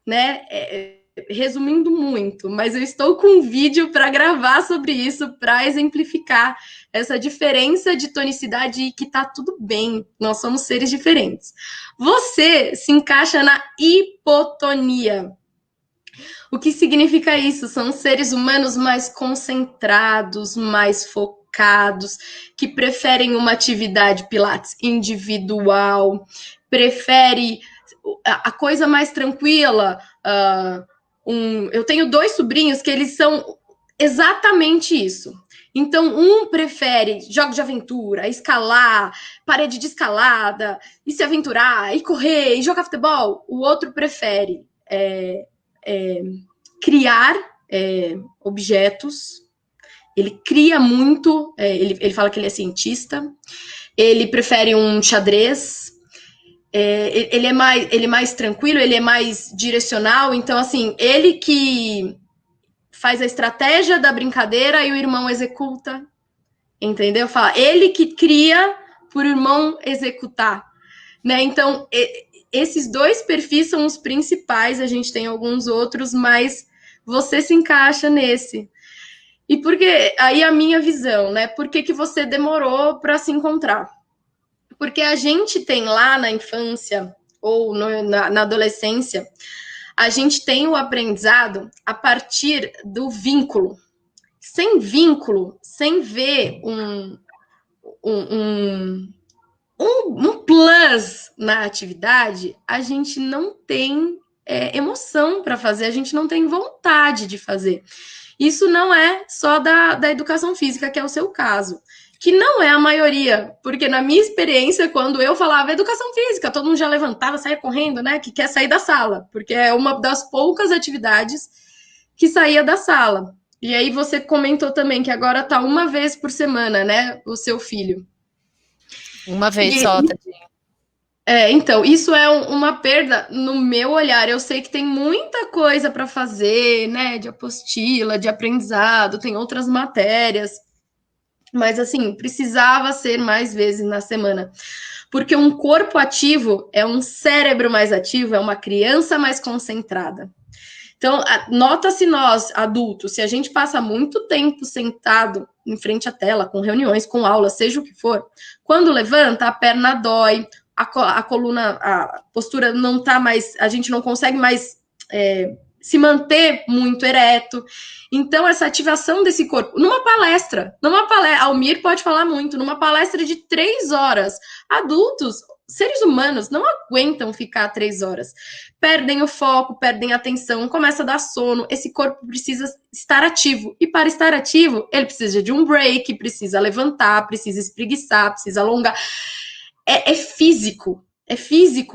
né? Resumindo muito, mas eu estou com um vídeo para gravar sobre isso, para exemplificar essa diferença de tonicidade e que tá tudo bem, nós somos seres diferentes. Você se encaixa na hipotonia. O que significa isso? São seres humanos mais concentrados, mais focados, que preferem uma atividade Pilates individual, prefere a coisa mais tranquila. Eu tenho 2 sobrinhos que eles são exatamente isso. Então, um prefere jogos de aventura, escalar, parede de escalada, e se aventurar, e correr, e jogar futebol. O outro prefere criar objetos. Ele cria muito, ele fala que ele é cientista. Ele prefere um xadrez. Ele é mais tranquilo, ele é mais direcional. Então, assim, ele que faz a estratégia da brincadeira e o irmão executa, entendeu? Fala, ele que cria por irmão executar, né? Então, esses 2 perfis são os principais, a gente tem alguns outros, mas você se encaixa nesse. E por que, aí a minha visão, né? Por que você demorou para se encontrar? Porque a gente tem lá na infância ou na adolescência, a gente tem o aprendizado a partir do vínculo. Sem vínculo, sem ver um plus na atividade, a gente não tem emoção para fazer, a gente não tem vontade de fazer. Isso não é só da educação física, que é o seu caso. Que não é a maioria, porque na minha experiência, quando eu falava educação física, todo mundo já levantava, saía correndo, né, que quer sair da sala, porque é uma das poucas atividades que saía da sala. E aí você comentou também que agora tá 1 vez por semana, né, o seu filho. 1 vez só, tadinho. Então, isso é uma perda no meu olhar. Eu sei que tem muita coisa para fazer, né, de apostila, de aprendizado, tem outras matérias, mas, assim, precisava ser mais vezes na semana. Porque um corpo ativo é um cérebro mais ativo, é uma criança mais concentrada. Então, nota-se nós, adultos, se a gente passa muito tempo sentado em frente à tela, com reuniões, com aulas, seja o que for, quando levanta, a perna dói, a coluna, a postura não tá mais, a gente não consegue mais se manter muito ereto. Então, essa ativação desse corpo, numa palestra, Almir pode falar muito, numa palestra de 3 horas, adultos, seres humanos, não aguentam ficar 3 horas. Perdem o foco, perdem a atenção, começa a dar sono, esse corpo precisa estar ativo. E para estar ativo, ele precisa de um break, precisa levantar, precisa espreguiçar, precisa alongar. É físico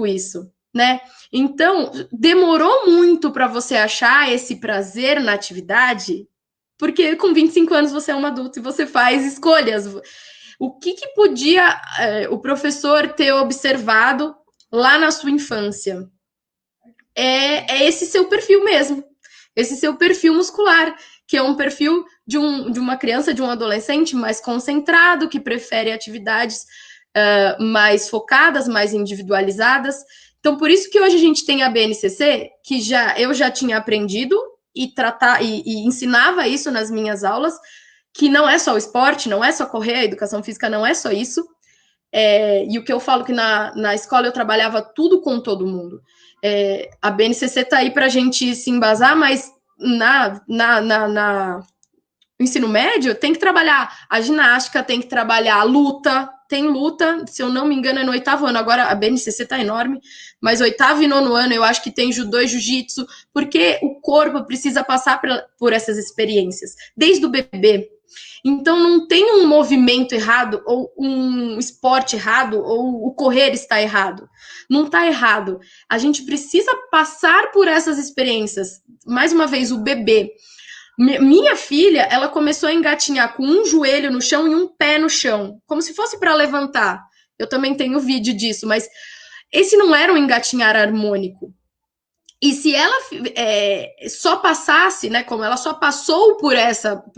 isso, né? Então, demorou muito para você achar esse prazer na atividade, porque com 25 anos você é um adulto e você faz escolhas. O que podia o professor ter observado lá na sua infância? É esse seu perfil mesmo, esse seu perfil muscular, que é um perfil de uma criança, de um adolescente mais concentrado, que prefere atividades mais focadas, mais individualizadas. Então, por isso que hoje a gente tem a BNCC, que eu já tinha aprendido e ensinava isso nas minhas aulas, que não é só o esporte, não é só correr, a educação física não é só isso. E o que eu falo que na escola eu trabalhava tudo com todo mundo. A BNCC está aí para a gente se embasar, mas no ensino médio tem que trabalhar a ginástica, tem que trabalhar a luta. Tem luta, se eu não me engano, é no 8º ano. Agora a BNCC tá enorme, mas 8º e 9º ano eu acho que tem judô e jiu-jitsu, porque o corpo precisa passar por essas experiências, desde o bebê. Então não tem um movimento errado, ou um esporte errado, ou o correr está errado. Não está errado. A gente precisa passar por essas experiências. Mais uma vez, o bebê. Minha filha, ela começou a engatinhar com um joelho no chão e um pé no chão, como se fosse para levantar. Eu também tenho vídeo disso, mas esse não era um engatinhar harmônico. E se ela só passasse, né, como ela só passou por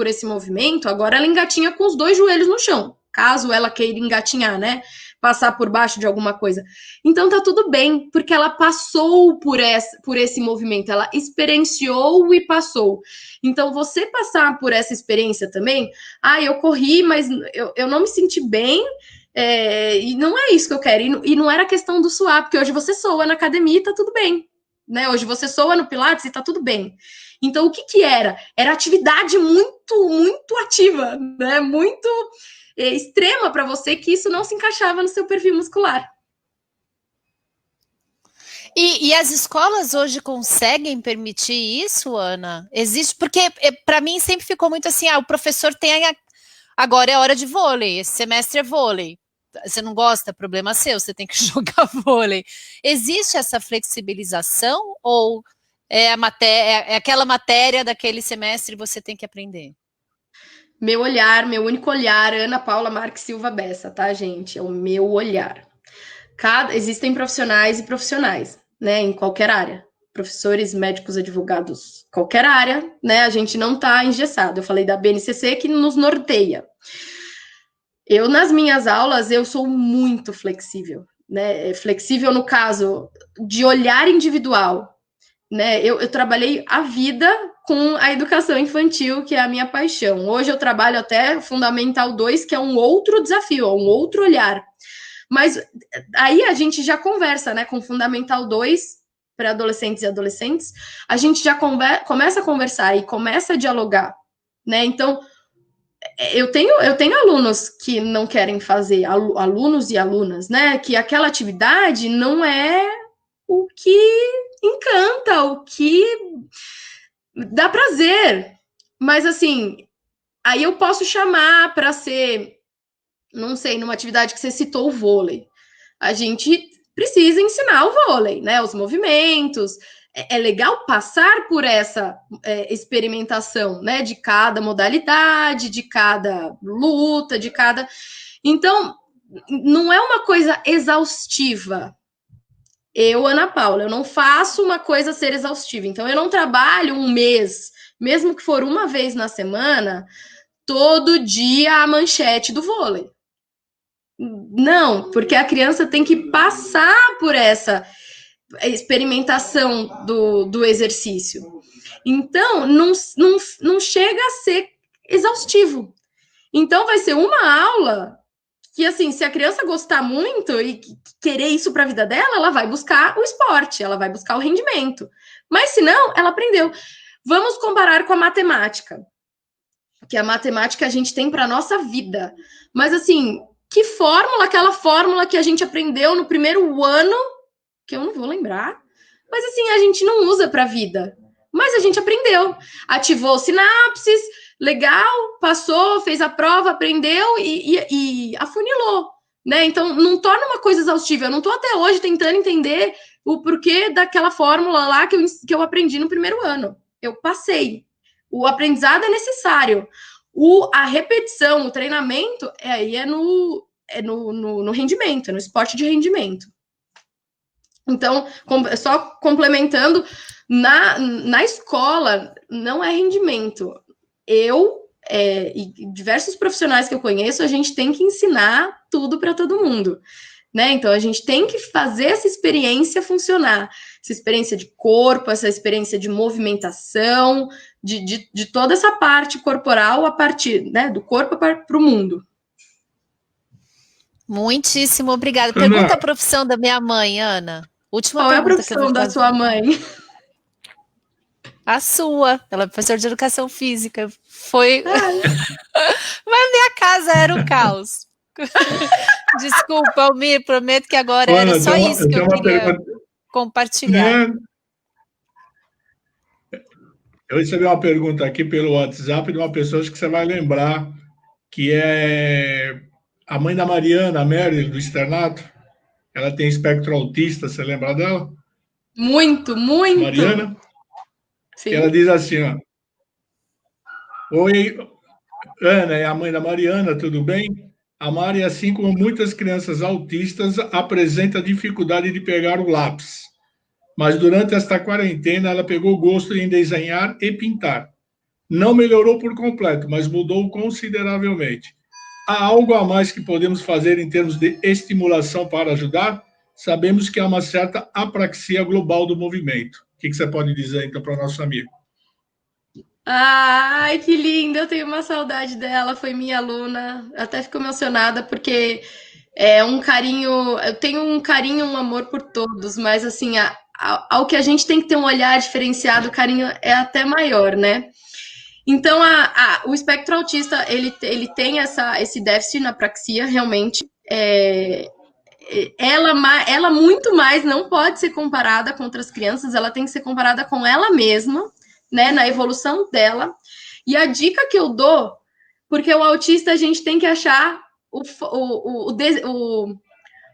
esse movimento, agora ela engatinha com os 2 joelhos no chão, caso ela queira engatinhar, né, passar por baixo de alguma coisa. Então tá tudo bem, porque ela passou por esse movimento, ela experienciou e passou. Então você passar por essa experiência também, eu corri, mas eu não me senti bem, e não é isso que eu quero. E não era questão do suar, porque hoje você soa na academia e tá tudo bem. né? Hoje você soa no Pilates e tá tudo bem. Então, o que que era? Era atividade muito, muito ativa, né? Muito extrema para você, que isso não se encaixava no seu perfil muscular. E as escolas hoje conseguem permitir isso, Ana? Existe, porque para mim sempre ficou muito assim, o professor agora é hora de vôlei, esse semestre é vôlei. Você não gosta, problema seu, você tem que jogar vôlei. Existe essa flexibilização ou é aquela matéria daquele semestre você tem que aprender? Meu olhar, meu único olhar, Ana Paula Marques Silva Bessa, tá, gente? É o meu olhar. Existem profissionais e profissionais, né, em qualquer área. Professores, médicos, advogados, qualquer área, né, a gente não tá engessado. Eu falei da BNCC que nos norteia. Eu, nas minhas aulas, eu sou muito flexível, né, flexível no caso de olhar individual, né, eu trabalhei a vida com a educação infantil, que é a minha paixão. Hoje eu trabalho até Fundamental 2, que é um outro desafio, um outro olhar. Mas aí a gente já conversa, né, com Fundamental 2, para adolescentes e adolescentes, a gente já começa a conversar e começa a dialogar, né? Então, eu tenho alunos que não querem fazer, alunos e alunas, né, que aquela atividade não é o que encanta, o que dá prazer. Mas, assim, aí eu posso chamar para ser, não sei, numa atividade que você citou, o vôlei. A gente precisa ensinar o vôlei, né? Os movimentos. É legal passar por essa experimentação, né? De cada modalidade, de cada luta, de cada... Então, não é uma coisa exaustiva. Eu, Ana Paula, eu não faço uma coisa ser exaustiva. Então, eu não trabalho um mês, mesmo que for uma vez na semana, todo dia a manchete do vôlei. Não, porque a criança tem que passar por essa experimentação do exercício. Então, não chega a ser exaustivo. Então, vai ser uma aula que, assim, se a criança gostar muito e querer isso para a vida dela, ela vai buscar o esporte, ela vai buscar o rendimento. Mas, se não, ela aprendeu. Vamos comparar com a matemática, que a matemática a gente tem para a nossa vida. Mas, assim, que fórmula, aquela fórmula que a gente aprendeu no primeiro ano, que eu não vou lembrar, mas, assim, a gente não usa para a vida. Mas a gente aprendeu. Ativou sinapses, legal, passou, fez a prova, aprendeu e afunilou, né? Então, não torna uma coisa exaustiva. Eu não estou até hoje tentando entender o porquê daquela fórmula lá que eu aprendi no primeiro ano. Eu passei. O aprendizado é necessário. A repetição, o treinamento, é no rendimento, é no esporte de rendimento. Então, só complementando, na escola não é rendimento. E diversos profissionais que eu conheço, a gente tem que ensinar tudo para todo mundo, né? Então, a gente tem que fazer essa experiência funcionar, essa experiência de corpo, essa experiência de movimentação, de toda essa parte corporal a partir, né, do corpo para o mundo. Muitíssimo obrigada. Pergunta a profissão da minha mãe, Ana. Última Qual é a pergunta que eu profissão vou da fazer. sua mãe? A sua. Ela é professora de educação física. Foi. Mas minha casa era um caos. Desculpa, Almir, prometo que agora Ana, era só isso que eu queria compartilhar. Eu recebi uma pergunta aqui pelo WhatsApp de uma pessoa que você vai lembrar, que é a mãe da Mariana, a Mary, do externato. Ela tem espectro autista, você lembra dela? Muito, muito. Mariana? Sim. Ela diz assim, ó. Oi, Ana, é a mãe da Mariana, tudo bem? A Mari, assim como muitas crianças autistas, apresenta dificuldade de pegar o lápis. Mas durante esta quarentena, ela pegou gosto em desenhar e pintar. Não melhorou por completo, mas mudou consideravelmente. Há algo a mais que podemos fazer em termos de estimulação para ajudar? Sabemos que há uma certa apraxia global do movimento. O que você pode dizer, então, para o nosso amigo? Ai, que lindo! Eu tenho uma saudade dela, foi minha aluna. Até fico emocionada, porque é um carinho... Eu tenho um carinho, um amor por todos, mas, assim, ao que a gente tem que ter um olhar diferenciado, o carinho é até maior, né? Então, o espectro autista, ele tem esse déficit na praxia, realmente. Ela muito mais não pode ser comparada com outras crianças, ela tem que ser comparada com ela mesma, né, na evolução dela. E a dica que eu dou, porque o autista a gente tem que achar o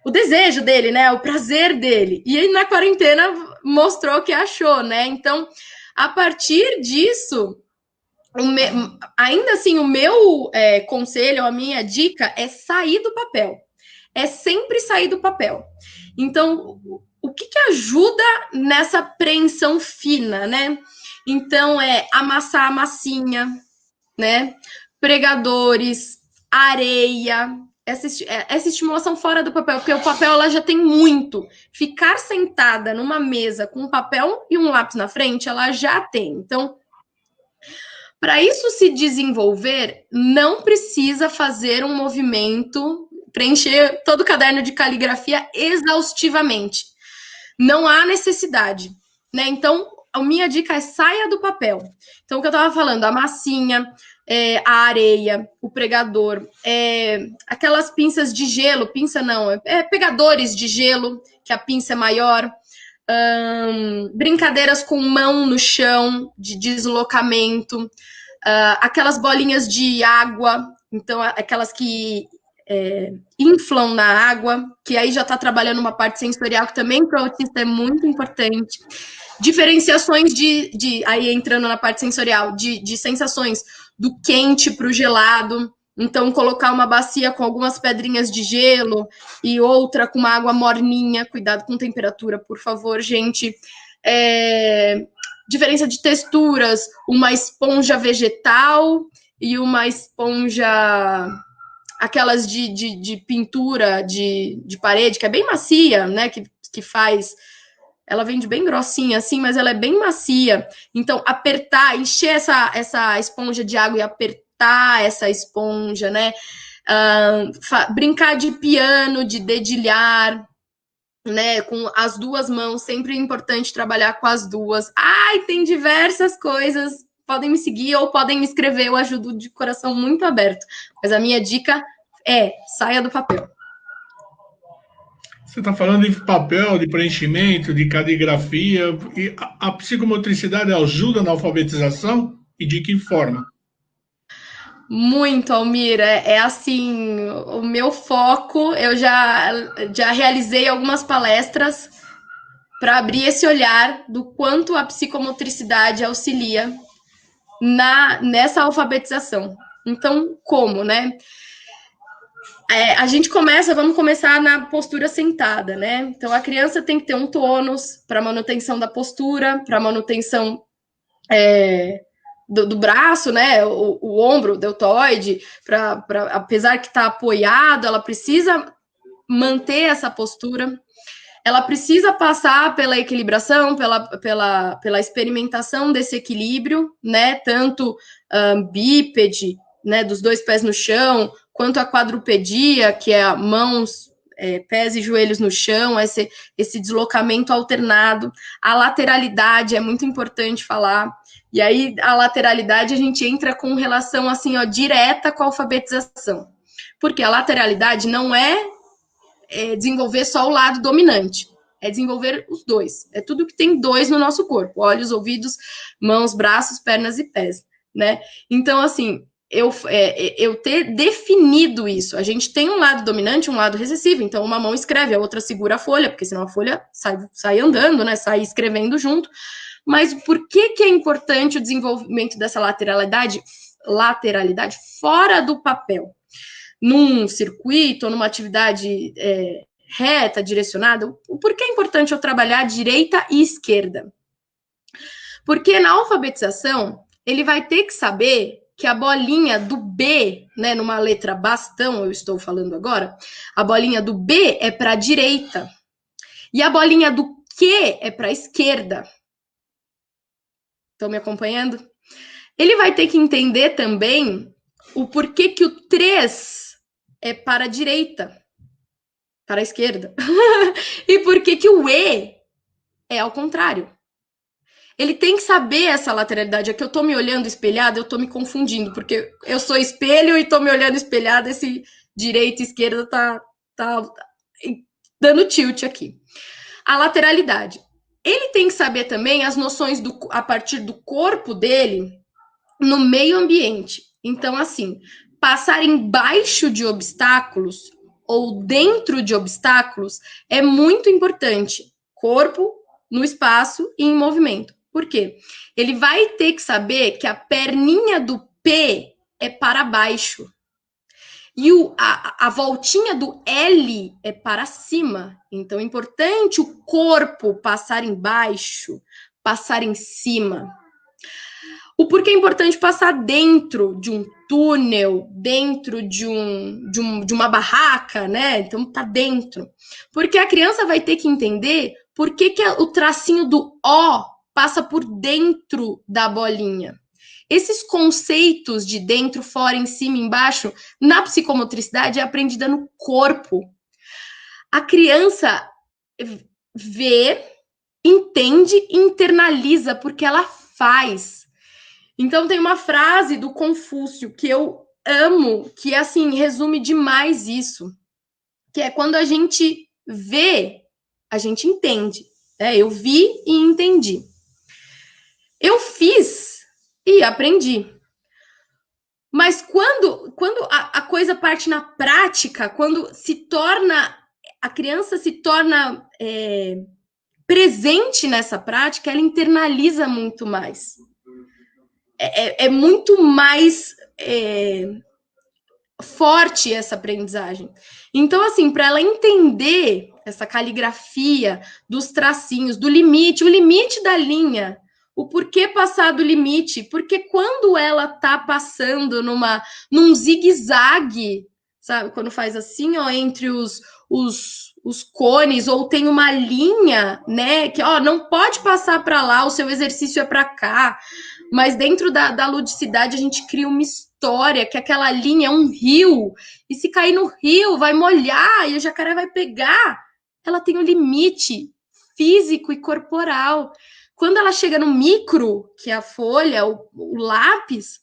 desejo dele, né, o prazer dele. E aí na quarentena mostrou que achou, né? Então, a partir disso, ainda assim, o meu conselho, a minha dica é sair do papel. É sempre sair do papel. Então, o que ajuda nessa apreensão fina, né? Então, amassar a massinha, né? Pregadores, areia, essa estimulação fora do papel, porque o papel ela já tem muito. Ficar sentada numa mesa com um papel e um lápis na frente, ela já tem. Então, para isso se desenvolver, não precisa fazer um movimento, preencher todo o caderno de caligrafia exaustivamente. Não há necessidade, né? Então, a minha dica é saia do papel. Então, o que eu estava falando, a massinha, a areia, o pregador, aquelas pinças de gelo, pinça não, pegadores de gelo, que a pinça é maior, brincadeiras com mão no chão, de deslocamento, aquelas bolinhas de água, então aquelas que inflam na água, que aí já está trabalhando uma parte sensorial que também para o autista é muito importante. Diferenciações aí entrando na parte sensorial, de sensações do quente para o gelado. Então, colocar uma bacia com algumas pedrinhas de gelo e outra com uma água morninha. Cuidado com temperatura, por favor, gente. Diferença de texturas, uma esponja vegetal e uma esponja... aquelas de pintura de parede, que é bem macia, né? Que faz... Ela vende bem grossinha, assim, mas ela é bem macia. Então, apertar, encher essa esponja de água e apertar essa esponja, né? Brincar de piano, de dedilhar, né? Com as duas mãos, sempre é importante trabalhar com as duas. Tem diversas coisas. Podem me seguir ou podem me escrever, eu ajudo de coração muito aberto. Mas a minha dica saia do papel. Você está falando de papel, de preenchimento, de caligrafia. E a psicomotricidade ajuda na alfabetização? E de que forma? Muito, Almir. Assim, o meu foco, eu já realizei algumas palestras para abrir esse olhar do quanto a psicomotricidade auxilia nessa alfabetização. Então, como, né? Vamos começar na postura sentada, né? Então, a criança tem que ter um tônus para manutenção da postura, para manutenção do braço, né? O ombro, o deltoide, apesar que está apoiado, ela precisa manter essa postura. Ela precisa passar pela equilibração, pela experimentação desse equilíbrio, né? Tanto bípede, né? Dos dois pés no chão, quanto a quadrupedia, que é mãos, pés e joelhos no chão, esse deslocamento alternado. A lateralidade é muito importante falar. E aí, a lateralidade, a gente entra com relação, assim, direta com a alfabetização. Porque a lateralidade não é desenvolver só o lado dominante, é desenvolver os dois. É tudo que tem dois no nosso corpo: olhos, ouvidos, mãos, braços, pernas e pés, né? Então, assim, eu ter definido isso. A gente tem um lado dominante, um lado recessivo. Então, uma mão escreve, a outra segura a folha, porque senão a folha sai andando, né? Sai escrevendo junto. Mas por que é importante o desenvolvimento dessa lateralidade fora do papel? Num circuito ou numa atividade reta, direcionada, por que é importante eu trabalhar direita e esquerda? Porque na alfabetização, ele vai ter que saber que a bolinha do B, né, numa letra bastão, eu estou falando agora, a bolinha do B é para a direita e a bolinha do Q é para a esquerda. Estão me acompanhando? Ele vai ter que entender também o porquê que o 3 é para a direita, para a esquerda. E por que o E é ao contrário. Ele tem que saber essa lateralidade. É que eu tô me olhando espelhada, eu tô me confundindo, porque eu sou espelho e tô me olhando espelhada, esse direita e esquerda tá dando tilt aqui. A lateralidade. Ele tem que saber também as noções a partir do corpo dele no meio ambiente. Então, assim, passar embaixo de obstáculos ou dentro de obstáculos é muito importante. Corpo no espaço e em movimento. Por quê? Ele vai ter que saber que a perninha do P é para baixo. E a voltinha do L é para cima. Então, é importante o corpo passar embaixo, passar em cima. O porquê é importante passar dentro de um túnel, dentro de uma barraca, né? Então, tá dentro. Porque a criança vai ter que entender por que o tracinho do O passa por dentro da bolinha. Esses conceitos de dentro, fora, em cima, embaixo, na psicomotricidade é aprendida no corpo. A criança vê, entende e internaliza porque ela faz. Então tem uma frase do Confúcio que eu amo, que assim resume demais isso, que é quando a gente vê, a gente entende. Eu vi e entendi. Eu fiz e aprendi. Mas quando a coisa parte na prática, quando a criança se torna presente nessa prática, ela internaliza muito mais. É muito mais forte essa aprendizagem. Então, assim, para ela entender essa caligrafia dos tracinhos, do limite, o limite da linha, o porquê passar do limite, porque quando ela tá passando num zigue-zague, sabe, quando faz assim, ó, entre os cones, ou tem uma linha, né, que, ó, não pode passar para lá, o seu exercício é para cá, mas dentro da ludicidade a gente cria uma história, que aquela linha é um rio, e se cair no rio vai molhar, e o jacaré vai pegar. Ela tem um limite físico e corporal. Quando ela chega no micro, que é a folha, o lápis,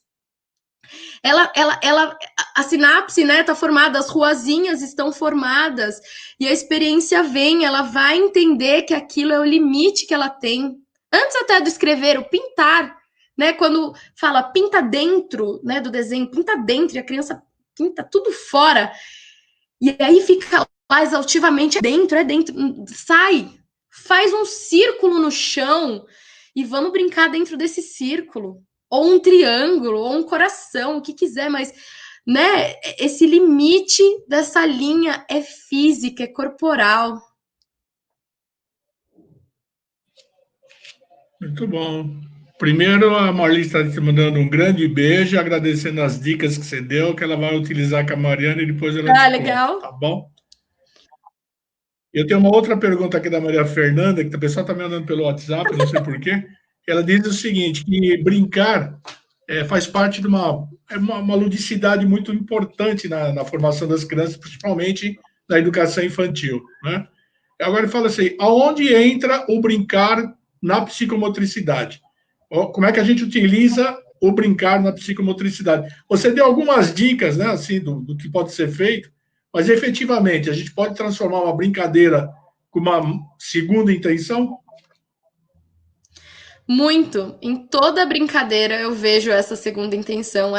a sinapse, né, tá formada, as ruazinhas estão formadas, e a experiência vem, ela vai entender que aquilo é o limite que ela tem. Antes até do escrever, o pintar, né, quando fala pinta dentro, né, do desenho, pinta dentro, e a criança pinta tudo fora, e aí fica lá exaustivamente, é dentro, sai, faz um círculo no chão, e vamos brincar dentro desse círculo, ou um triângulo, ou um coração, o que quiser, mas, né, esse limite dessa linha é física, é corporal. Muito bom. Primeiro, a Marli está te mandando um grande beijo, agradecendo as dicas que você deu, que ela vai utilizar com a Mariana e depois ela te legal. Conta, tá bom? Eu tenho uma outra pergunta aqui da Maria Fernanda, que a pessoa está me mandando pelo WhatsApp, não sei porquê. Ela diz o seguinte, que brincar faz parte de uma ludicidade muito importante na formação das crianças, principalmente na educação infantil, né? Agora ele fala assim, aonde entra o brincar na psicomotricidade? Como é que a gente utiliza o brincar na psicomotricidade? Você deu algumas dicas, né, assim, do que pode ser feito, mas efetivamente a gente pode transformar uma brincadeira com uma segunda intenção? Muito. Em toda brincadeira eu vejo essa segunda intenção,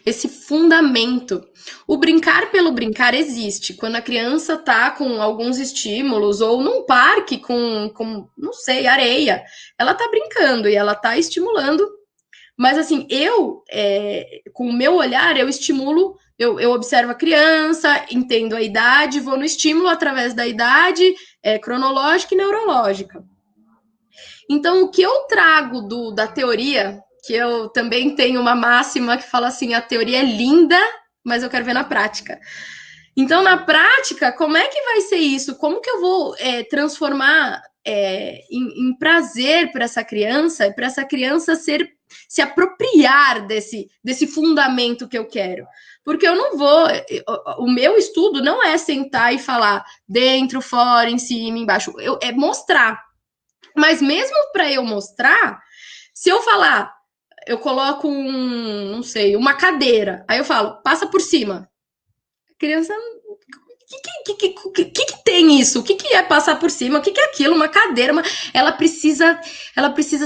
esse fundamento. O brincar pelo brincar existe. Quando a criança tá com alguns estímulos, ou num parque com não sei, areia, ela tá brincando e ela tá estimulando. Mas assim, com o meu olhar, eu estimulo, eu observo a criança, entendo a idade, vou no estímulo através da idade cronológica e neurológica. Então, o que eu trago da teoria, que eu também tenho uma máxima que fala assim, a teoria é linda, mas eu quero ver na prática. Então, na prática, como é que vai ser isso? Como que eu vou transformar em prazer para essa criança se apropriar desse fundamento que eu quero? Porque eu não vou... O meu estudo não é sentar e falar dentro, fora, em cima, embaixo. É mostrar. Mas mesmo para eu mostrar, se eu falar, eu coloco não sei, uma cadeira, aí eu falo, passa por cima. A criança, o que tem isso? O que é passar por cima? O que é aquilo? Uma cadeira? Ela precisa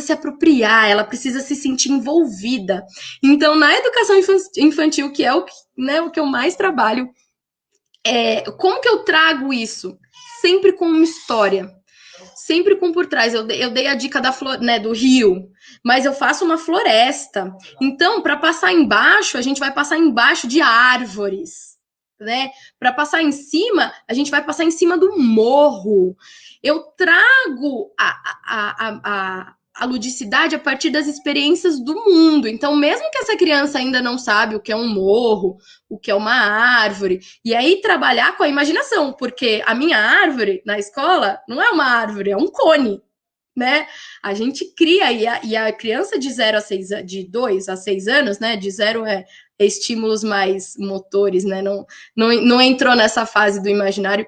se apropriar, ela precisa se sentir envolvida. Então, na educação infantil, que é o que eu mais trabalho, como que eu trago isso? Sempre com uma história. Sempre com por trás. Eu dei a dica do rio, mas eu faço uma floresta. Então, para passar embaixo, a gente vai passar embaixo de árvores. Né? Para passar em cima, a gente vai passar em cima do morro. Eu trago a ludicidade a partir das experiências do mundo. Então, mesmo que essa criança ainda não sabe o que é um morro, o que é uma árvore, e aí trabalhar com a imaginação, porque a minha árvore na escola não é uma árvore, é um cone. Né? A gente cria, e a criança de 2 a 6 anos, né? De 0 é estímulos mais motores, né? Não entrou nessa fase do imaginário,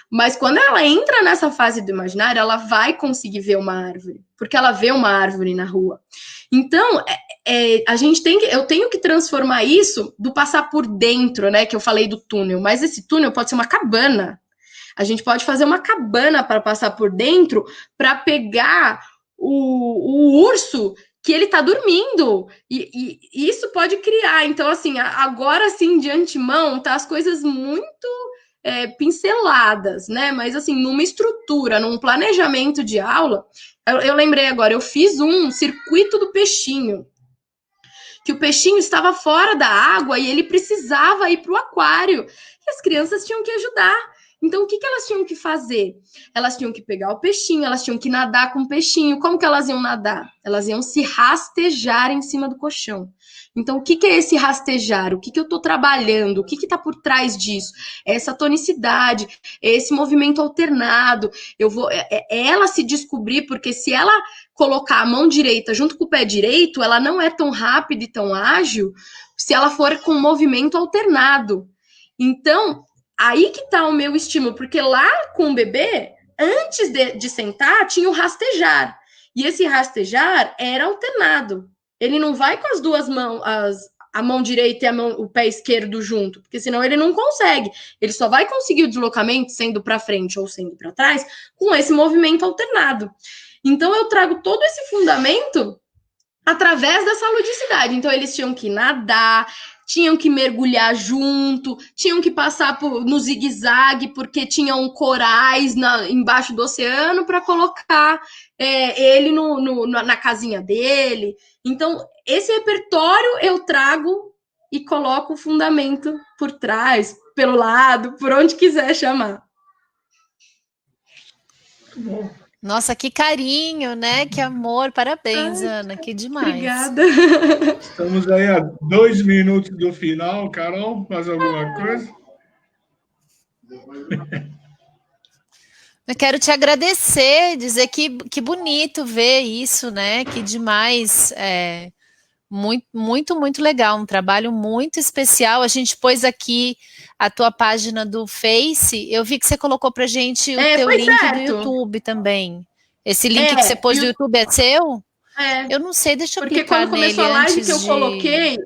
mas quando ela entra nessa fase do imaginário, ela vai conseguir ver uma árvore, porque ela vê uma árvore na rua. Então, eu tenho que transformar isso do passar por dentro, né? Que eu falei do túnel, mas esse túnel pode ser uma cabana. A gente pode fazer uma cabana para passar por dentro, para pegar o urso que ele está dormindo. E isso pode criar. Então, assim, agora, assim, de antemão, tá as coisas muito pinceladas, né? Mas, assim, numa estrutura, num planejamento de aula, eu lembrei agora, eu fiz um circuito do peixinho, que o peixinho estava fora da água e ele precisava ir para o aquário. E as crianças tinham que ajudar. Então, o que elas tinham que fazer? Elas tinham que pegar o peixinho, elas tinham que nadar com o peixinho. Como que elas iam nadar? Elas iam se rastejar em cima do colchão. Então, o que é esse rastejar? O que eu estou trabalhando? O que está por trás disso? É essa tonicidade, é esse movimento alternado. Ela se descobrir, porque se ela colocar a mão direita junto com o pé direito, ela não é tão rápida e tão ágil se ela for com movimento alternado. Então, aí que tá o meu estímulo, porque lá com o bebê, antes de sentar, tinha o rastejar. E esse rastejar era alternado. Ele não vai com as duas mãos, a mão direita e o pé esquerdo junto, porque senão ele não consegue. Ele só vai conseguir o deslocamento sendo para frente ou sendo para trás com esse movimento alternado. Então, eu trago todo esse fundamento através dessa ludicidade. Então, eles tinham que nadar, tinham que mergulhar junto, tinham que passar no zigue-zague, porque tinham corais embaixo do oceano para colocar ele na casinha dele. Então, esse repertório eu trago e coloco o fundamento por trás, pelo lado, por onde quiser chamar. Muito bom. Nossa, que carinho, né? Que amor. Parabéns, Ana. Que demais. Obrigada. Estamos aí a 2 minutos do final. Carol, mais alguma coisa? Eu quero te agradecer, dizer que bonito ver isso, né? Que demais. Muito, muito, muito legal. Um trabalho muito especial. A gente pôs aqui a tua página do Face. Eu vi que você colocou pra gente o teu link do YouTube também. Esse link que você pôs do YouTube é seu? Eu não sei, deixa eu clicar nele. Porque quando começou a live que eu coloquei,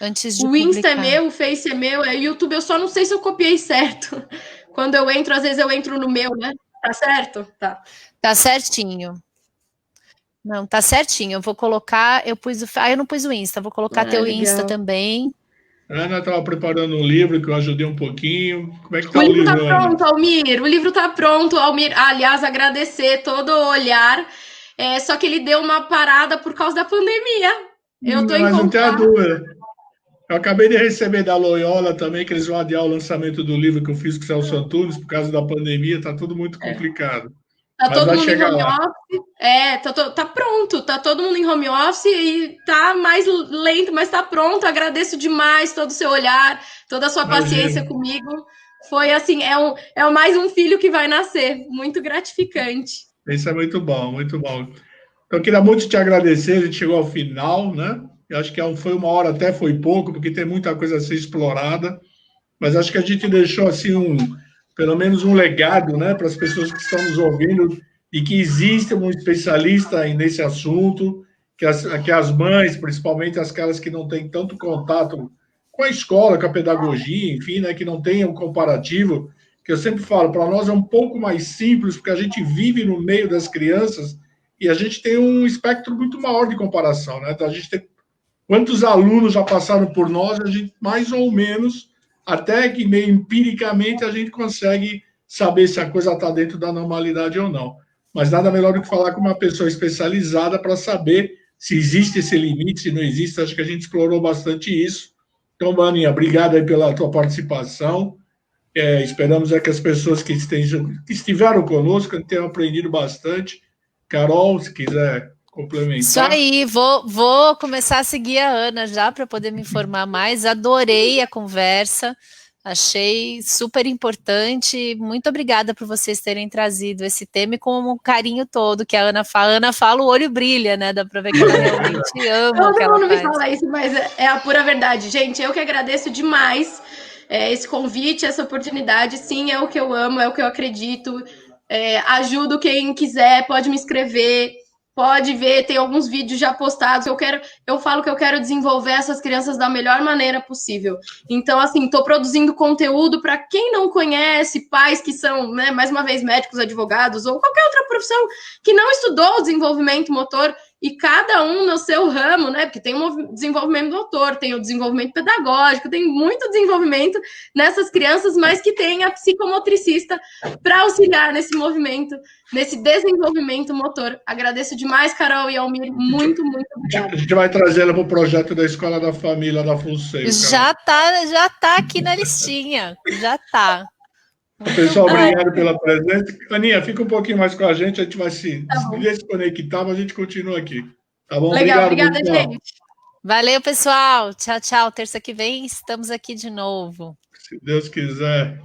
antes de o Insta é publicar. meu, o Face é meu, o YouTube eu só não sei se eu copiei certo. Quando eu entro, às vezes eu entro no meu, né? Tá certo? Tá. Tá certinho. Não, tá certinho. Eu vou colocar, eu não pus o Insta, vou colocar teu legal. Insta também. Ana estava preparando um livro que eu ajudei um pouquinho. Como é que tá O o livro livro, tá Ana? pronto, Almir. O livro tá pronto, Almir. Aliás, agradecer todo o olhar. Só que ele deu uma parada por causa da pandemia. Eu tô Mas não tem a encontrando. dúvida. Eu acabei de receber da Loyola também, que eles vão adiar o lançamento do livro que eu fiz com o Celso Antunes, por causa da pandemia, tá tudo muito complicado. Tá Mas todo vai mundo em chegar home lá. office. Tá pronto. Tá todo mundo em home office e tá mais lento, mas tá pronto. Agradeço demais todo o seu olhar, toda a sua paciência comigo. Foi assim, é mais um filho que vai nascer. Muito gratificante. Isso é muito bom, muito bom. Então, eu queria muito te agradecer, a gente chegou ao final, né? Eu acho que foi 1 hora, até foi pouco, porque tem muita coisa a ser explorada, mas acho que a gente deixou, assim, pelo menos um legado, né, para as pessoas que estão nos ouvindo, e que existe um especialista nesse assunto, que as mães, principalmente aquelas que não têm tanto contato com a escola, com a pedagogia, enfim, né, que não tem um comparativo, que eu sempre falo, para nós é um pouco mais simples, porque a gente vive no meio das crianças e a gente tem um espectro muito maior de comparação, né? Então, a gente tem quantos alunos já passaram por nós, a gente mais ou menos, até que meio empiricamente, a gente consegue saber se a coisa está dentro da normalidade ou não. Mas nada melhor do que falar com uma pessoa especializada para saber se existe esse limite, se não existe. Acho que a gente explorou bastante isso. Então, Maninha, obrigado aí pela tua participação. Esperamos que as pessoas que estiveram conosco tenham aprendido bastante. Carol, se quiser complementar. Isso aí, vou começar a seguir a Ana já para poder me informar mais. Adorei a conversa, achei super importante. Muito obrigada por vocês terem trazido esse tema e com um carinho todo que a Ana fala. A Ana fala, o olho brilha, né? Dá para ver que ela realmente ama o que ela Todo mundo me faz. fala isso, mas é a pura verdade. Gente, eu que agradeço demais esse convite, essa oportunidade. Sim, é o que eu amo, é o que eu acredito. Ajudo quem quiser, pode me escrever. Pode ver, tem alguns vídeos já postados. Eu falo que eu quero desenvolver essas crianças da melhor maneira possível. Então, assim, estou produzindo conteúdo para quem não conhece, pais que são, né, mais uma vez, médicos, advogados ou qualquer outra profissão que não estudou o desenvolvimento motor e cada um no seu ramo, né? Porque tem um desenvolvimento motor, tem o desenvolvimento pedagógico, tem muito desenvolvimento nessas crianças, mas que tem a psicomotricista para auxiliar nesse movimento, nesse desenvolvimento motor. Agradeço demais, Carol e Almir, muito obrigada. A gente vai trazer ela para o projeto da Escola da Família da Funseio. Já tá aqui na listinha, já tá. Pessoal, obrigado pela presença. Aninha, fica um pouquinho mais com a gente vai se desconectar, mas a gente continua aqui. Tá bom? Legal, obrigada, gente. Valeu, pessoal. Tchau, tchau. Terça que vem estamos aqui de novo. Se Deus quiser.